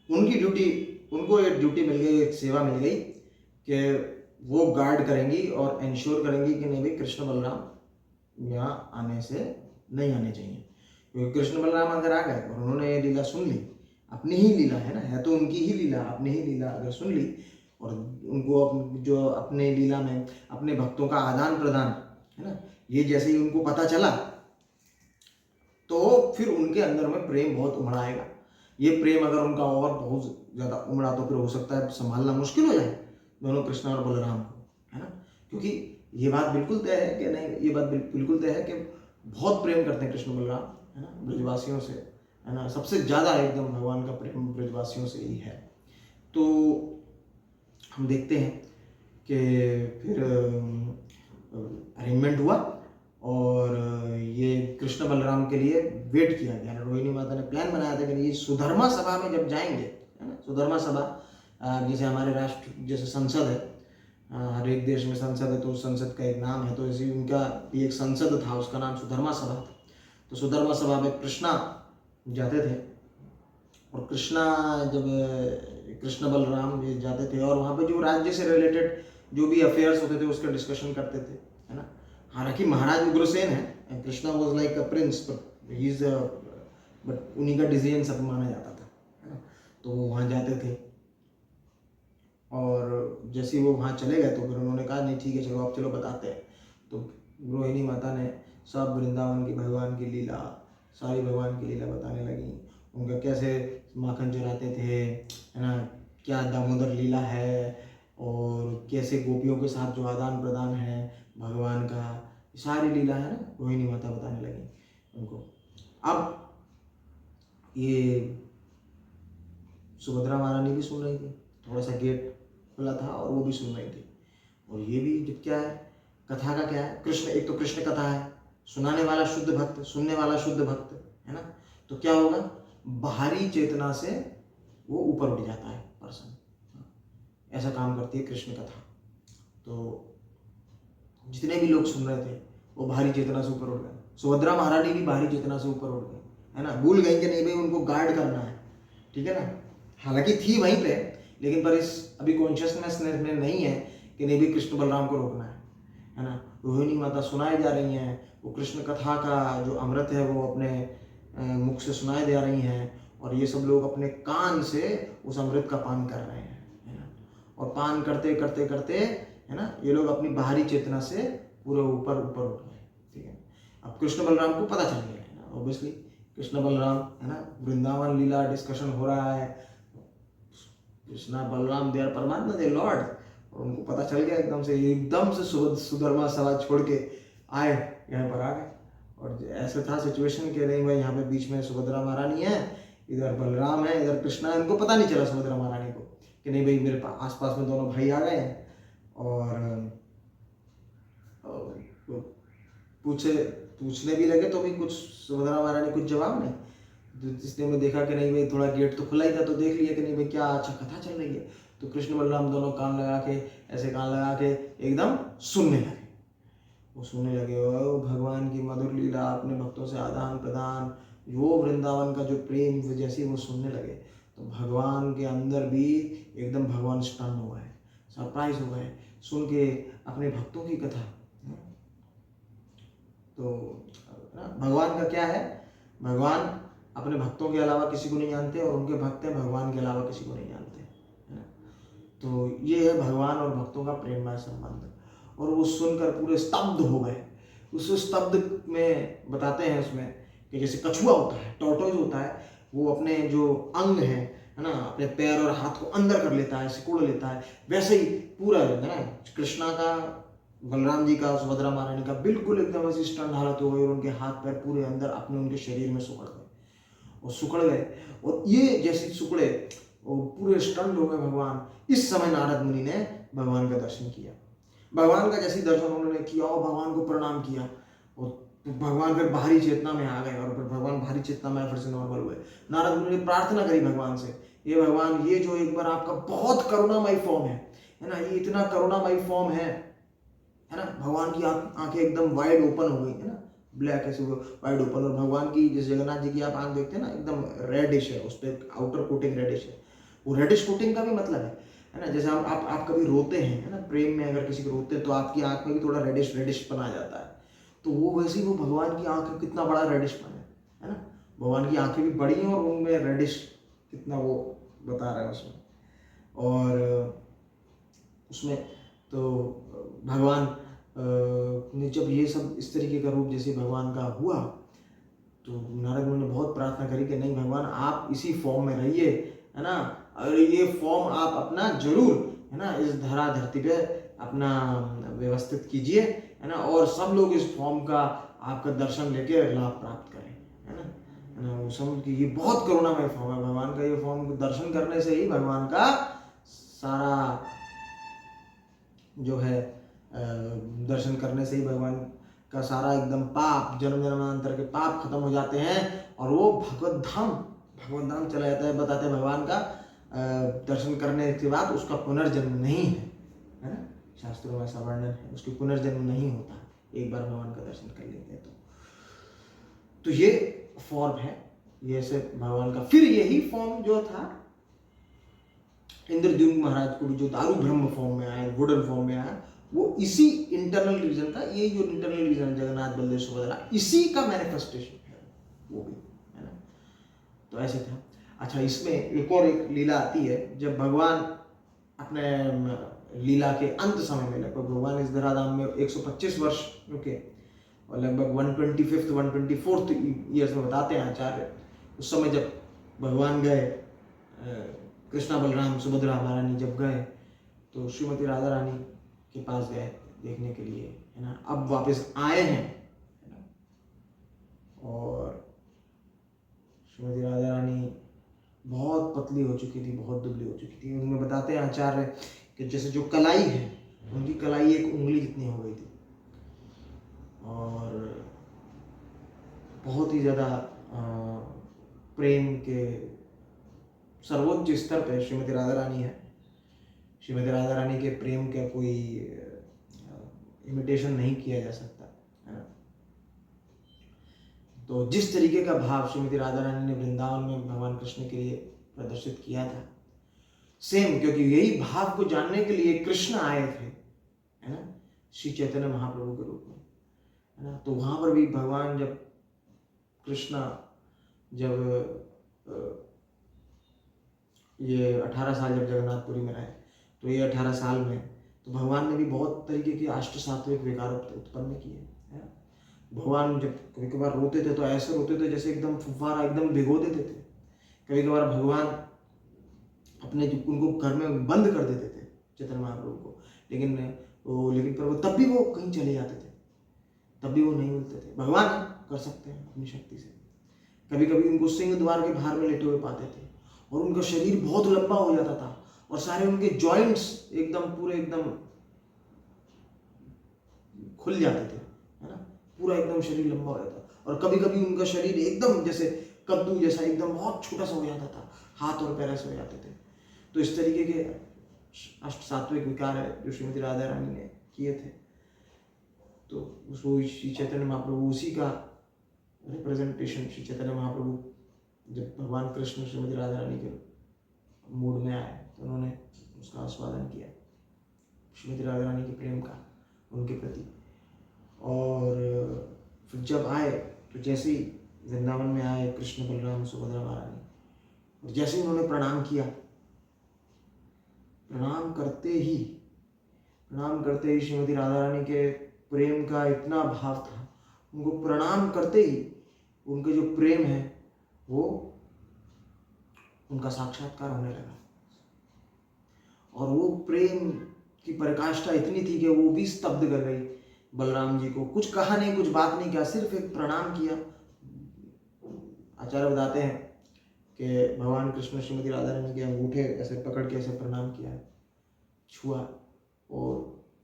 उनकी ड्यूटी, उनको एक ड्यूटी मिल गई, एक सेवा मिल गई कि वो गार्ड करेंगी और इंश्योर करेंगी कि नहीं भाई कृष्ण बलराम यहाँ आने से नहीं आने चाहिए। क्योंकि कृष्ण बलराम अगर आ गए और उन्होंने ये लीला सुन ली, अपनी ही लीला है तो उनकी ही लीला, अपनी ही लीला अगर सुन ली और उनको जो अपने लीला में अपने भक्तों का आदान प्रदान, है ना, ये जैसे ही उनको पता चला तो फिर उनके अंदर में प्रेम बहुत उमड़ाएगा। ये प्रेम अगर उनका और बहुत ज़्यादा उमड़ा तो फिर हो सकता है संभालना मुश्किल हो जाए दोनों कृष्ण और बलराम को, है ना। क्योंकि ये बात बिल्कुल तय है कि नहीं, ये बात बिल्कुल तय है कि बहुत प्रेम करते हैं कृष्ण बलराम, है ना, ब्रजवासियों से, है ना, सबसे ज़्यादा एकदम भगवान का प्रेम ब्रजवासियों से ही है। तो हम देखते हैं कि फिर अरेंजमेंट हुआ और ये कृष्ण बलराम के लिए वेट किया गया। रोहिणी माता ने प्लान बनाया था कि ये सुधर्मा सभा में जब जाएंगे, है ना, सुधर्मा सभा जैसे हमारे राष्ट्र जैसे संसद है, हर एक देश में संसद है तो उस संसद का एक नाम है, तो इसी उनका भी एक संसद था, उसका नाम सुधर्मा सभा था। तो सुधर्मा सभा में कृष्णा जाते थे और कृष्णा जब कृष्ण बलराम ये जाते थे और वहाँ पे जो राज्य से रिलेटेड जो भी अफेयर्स होते थे उसका डिस्कशन करते थे, है ना। हालांकि महाराज उग्रसेन है, Krishna was like a prince, but he is but उन्हीं का डिसीजन सब माना जाता था, है ना। तो वो वहाँ जाते थे और जैसे ही वो वहाँ चले गए तो फिर उन्होंने कहा नहीं ठीक है चलो आप चलो बताते हैं। तो रोहिणी माता ने सब वृंदावन की भगवान की लीला, सारी भगवान की लीला बताने लगी। उनका कैसे माखन चुराते थे, है ना, क्या दामोदर लीला है और कैसे गोपियों के साथ जो आदान प्रदान है भगवान का, सारी लीला है ना, रोहिणी माता बताने लगी उनको। अब ये सुभद्रा महारानी भी सुन रही थी, थोड़ा सा गेट खुला था और वो भी सुन रही थी। और ये भी जब क्या है, कथा का क्या है, कृष्ण, एक तो कृष्ण कथा है, सुनाने वाला शुद्ध भक्त, सुनने वाला शुद्ध भक्त, है ना। तो क्या होगा, बाहरी चेतना से वो ऊपर उठ जाता है पर्सन, ऐसा काम करती है कृष्ण कथा। तो जितने भी लोग सुन रहे थे वो बाहरी चेतना से ऊपर उठ गए। सुभद्रा महारानी भी बाहरी चेतना से ऊपर उठ गई, है ना, भूल गई कि नहीं भाई उनको गार्ड करना है, ठीक है ना। हालांकि थी वहीं पे, लेकिन पर इस अभी कॉन्शियसनेस में नहीं है कि नहीं भी कृष्ण बलराम को रोकना है, है ना, रोहिणी माता सुनाई जा रही हैं, वो कृष्ण कथा का जो अमृत है वो अपने मुख से सुनाई दे रही हैं, और ये सब लोग अपने कान से उस अमृत का पान कर रहे हैं, है ना। और पान करते करते करते, है ना, ये लोग अपनी बाहरी चेतना से पूरे ऊपर ऊपर उठ गए, ठीक है। अब कृष्ण बलराम को पता चल गया, है ना, ऑब्वियसली कृष्ण बलराम, है ना, वृंदावन लीला डिस्कशन हो रहा है, कृष्णा बलराम दे आर परमात्मा, दे लॉर्ड, और उनको पता चल गया एकदम से सुधर्मा सभा छोड़ के आए, यहाँ पर आ गए। और ऐसा था सिचुएशन कि नहीं भाई यहाँ पे बीच में सुभद्रा महारानी है, इधर बलराम है, इधर कृष्णा है। इनको पता नहीं चला सुभद्रा महारानी को कि नहीं भाई मेरे आसपास में दोनों भाई आ गए हैं। और पूछने भी लगे तो भी कुछ सुभद्रा महारानी कुछ जवाब नहीं। जिसने में देखा कि नहीं भाई थोड़ा गेट तो खुला ही था, तो देख लिया कि नहीं भाई क्या अच्छा कथा चल रही है। तो कृष्ण बलराम दोनों कान लगा के, ऐसे कान लगा के एकदम सुनने लगे। वो सुनने लगे, ओ भगवान की मधुर लीला, अपने भक्तों से आदान प्रदान, वो वृंदावन का जो प्रेम, जैसे वो सुनने लगे तो भगवान के अंदर भी एकदम भगवान स्टन हो गए, सरप्राइज हो गए सुन के अपने भक्तों की कथा। तो भगवान का क्या है, भगवान अपने भक्तों के अलावा किसी को नहीं जानते, और उनके भक्त हैं भगवान के अलावा किसी को नहीं जानते, है ना। तो ये है भगवान और भक्तों का प्रेममय संबंध। और वो सुनकर पूरे स्तब्ध हो गए। उस स्तब्ध में बताते हैं उसमें कि जैसे कछुआ होता है, टॉर्टोइज होता है, वो अपने जो अंग है ना, अपने पैर और हाथ को अंदर कर लेता है, सिकुड़ लेता है, वैसे ही पूरा है ना, कृष्णा का, बलराम जी का, सुभद्रा महारानी का बिल्कुल एकदम ऐसी स्टन हालत हो गई, और उनके हाथ पैर पूरे अंदर अपने उनके शरीर में सुकड़ गए। और ये जैसे सुकड़े और पूरे स्टन हो गए भगवान। इस समय नारद मुनि ने भगवान का दर्शन किया। भगवान का जैसे दर्शन उन्होंने किया और भगवान को प्रणाम किया, और भगवान फिर बाहरी चेतना में आ गए, और फिर भगवान बाहरी चेतना में फिर से नॉर्मल हुए। नारद मुनि ने प्रार्थना करी भगवान से, ये भगवान, ये जो एक बार आपका बहुत करुणामयी फॉर्म है ना, ये इतना करुणामयी फॉर्म है ना। भगवान की आंखें एकदम वाइड ओपन हो गई, है ना, ब्लैक ऐसे वाइड ओपन। और भगवान की, जैसे जगन्नाथ जी की आप आंख देखते हैं ना, एकदम रेडिश है, उस पर आउटर कोटिंग रेडिश है। वो रेडिश कोटिंग का भी मतलब है ना, जैसे आप कभी रोते हैं, है ना, प्रेम में अगर किसी को रोते हैं तो आपकी आंख में भी थोड़ा रेडिश पन आ जाता है। तो वो वैसे ही वो भगवान की आंख कितना बड़ा रेडिश पन है ना। भगवान की आंखें भी बड़ी हैं और उनमें रेडिश कितना वो बता रहा है उसमें। और उसमें तो भगवान ने जब ये सब इस तरीके का रूप जैसे भगवान का हुआ, तो नारद मुनि ने बहुत प्रार्थना करी कि नहीं भगवान आप इसी फॉर्म में रहिए, है ना, और ये फॉर्म आप अपना जरूर, है ना, इस धरती पे अपना व्यवस्थित कीजिए, है ना, और सब लोग इस फॉर्म का आपका दर्शन लेके लाभ प्राप्त करें, है ना। वो समझ कि ये बहुत करुणामय फॉर्म है भगवान का। ये फॉर्म दर्शन करने से ही भगवान का सारा जो है, दर्शन करने से ही भगवान का सारा एकदम पाप, जन्म जन्मांतर के पाप खत्म हो जाते हैं, और वो भगवत धाम चला जाता है। बताते हैं भगवान का दर्शन करने के बाद उसका पुनर्जन्म नहीं है ना, शास्त्रों में ऐसा वर्णन है, उसकी पुनर्जन्म नहीं होता एक बार भगवान का दर्शन कर लेते हैं तो ये फॉर्म है, ये ऐसे भगवान का। फिर यही फॉर्म जो था इंद्रद्युम्न महाराज को भी, जो दारू ब्रह्म फॉर्म में आया, वुडन फॉर्म में आया, वो इसी इंटरनल रीजन का, ये जो इंटरनल रीजन जगन्नाथ बलदेव सुभद्रा, इसी का मैनिफेस्टेशन है वो भी, है ना। तो ऐसे था। अच्छा, इसमें एक और एक लीला आती है, जब भगवान अपने लीला के अंत समय में, लगभग भगवान इस धराधाम में 125 वर्ष रुके, और लगभग 124th ईयर्स में बताते हैं आचार्य, उस समय जब भगवान गए, कृष्णा बलराम सुभद्रा महारानी जब गए, तो श्रीमती राधा रानी के पास गए देखने के लिए, है ना। अब वापस आए हैं, है ना, और श्रीमती राधा रानी बहुत पतली हो चुकी थी, बहुत दुबली हो चुकी थी। उनमें बताते हैं आचार्य कि जैसे जो कलाई है, उनकी कलाई एक उंगली जितनी हो गई थी, और बहुत ही ज़्यादा प्रेम के सर्वोच्च स्तर पे श्रीमती राधा रानी है। श्रीमती राधा रानी के प्रेम का कोई इमिटेशन नहीं किया जा सकता, है ना। तो जिस तरीके का भाव श्रीमती राधा रानी ने वृंदावन में भगवान कृष्ण के लिए प्रदर्शित किया था, सेम, क्योंकि यही भाव को जानने के लिए कृष्ण आए थे, है ना। श्री चैतन्य महाप्रभु के रूप में, है ना। तो वहाँ पर भी भगवान जब कृष्णा जब ये 18 साल जब जगन्नाथपुरी में रहे, तो ये 18 साल में तो भगवान ने भी बहुत तरीके के अष्ट सात्विक विकार उत्पन्न किए, है ना। भगवान जब कभी कभार रोते थे तो ऐसे रोते थे जैसे एकदम फुफारा एकदम भिगो देते थे। कभी कभार भगवान अपने उनको घर में बंद कर देते थे चैतन्य महाप्रभु को, लेकिन पर वो तब भी वो कहीं चले जाते थे, तब भी वो नहीं मिलते थे। भगवान कर सकते हैं अपनी शक्ति से। कभी कभी उनको सिंह द्वार के बाहर में लेटे हुए पाते थे और उनका शरीर बहुत लंबा हो जाता था और सारे उनके जॉइंट्स एकदम पूरे एकदम खुल जाते थे, है ना, पूरा एकदम शरीर लंबा हो जाता। और कभी कभी उनका शरीर एकदम जैसे कद्दू जैसा एकदम बहुत छोटा सा हो जाता था, हाथ और पैर ऐसे हो जाते थे। तो इस तरीके के अष्ट सात्विक विकार है जो श्रीमती राधा रानी ने किए थे। तो उसको श्री चैतन्य महाप्रभु उसी का रिप्रेजेंटेशन, श्री चैतन्य महाप्रभु जब भगवान कृष्ण श्रीमती राधा रानी के मूड में आए तो उन्होंने उसका आस्वादन किया, श्रीमती राधा रानी के प्रेम का उनके प्रति। और फिर जब आए तो जैसे ही वृंदावन में आए कृष्ण बलराम सुभद्रा महारानी, और जैसे ही उन्होंने प्रणाम किया, प्रणाम करते ही श्रीमती राधा रानी के प्रेम का इतना भाव था, उनको प्रणाम करते ही उनके जो प्रेम है वो उनका साक्षात्कार होने लगा। और वो प्रेम की पराकाष्ठा इतनी थी कि वो भी स्तब्ध कर गई बलराम जी को। कुछ कहा नहीं, कुछ बात नहीं किया, सिर्फ एक प्रणाम किया। आचार्य बताते हैं कि भगवान कृष्ण श्रीमती राधा रानी के अंगूठे ऐसे पकड़ के ऐसे प्रणाम किया, छुआ और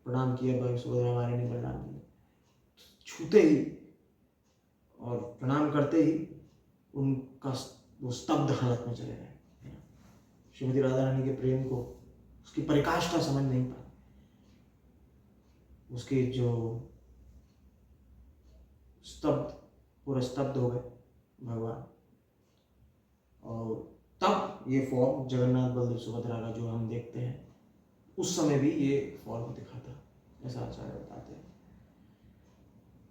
प्रणाम किया। भाई सुभद्रा महारानी ने बलराम जी छूते ही और प्रणाम करते ही उनका वो स्तब्ध हालत में चले गए। श्रीमती राधा रानी के प्रेम को, उसकी परिकाष्ठा समझ नहीं पाए, उसके जो स्तब्ध, पूरा स्तब्ध हो गए भगवान। और तब ये फॉर्म जगन्नाथ बलदेव सुभद्रा का जो हम देखते हैं, उस समय भी ये फॉर्म दिखा था, ऐसा आचार्य बताते हैं।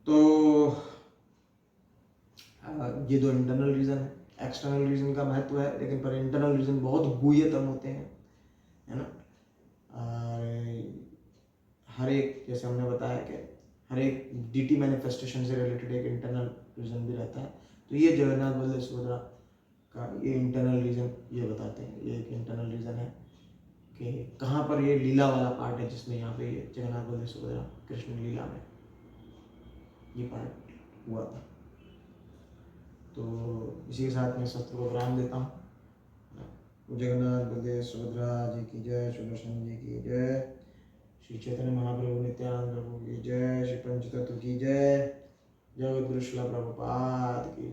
तो ये दो इंटरनल रीजन है। एक्सटर्नल रीजन का महत्व है, लेकिन पर इंटरनल रीजन बहुत गुह्यतम होते हैं, है ना। और हर एक, जैसे हमने बताया कि हर एक डीटी मैनिफेस्टेशन से रिलेटेड एक इंटरनल रीजन भी रहता है। तो ये जगन्नाथ बलदेव सुभद्रा का ये इंटरनल रीजन ये बताते हैं, ये एक इंटरनल रीजन है कि कहाँ पर ये लीला वाला पार्ट है, जिसमें यहाँ पे ये जगन्नाथ बलदेव सुभद्रा कृष्ण लीला में ये पार्ट हुआ था। तो इसी के साथ मैं शस्त्र को विराम देता हूँ। जगन्नाथ बलदेव सुभद्रा जी की जय, सुदर्शन जी की जय, श्री चैतन्य महाप्रभु नित्यानंद प्रभु की जय, श्री पंचतत्व की जय, जगत गुरु श्रील प्रभुपाद की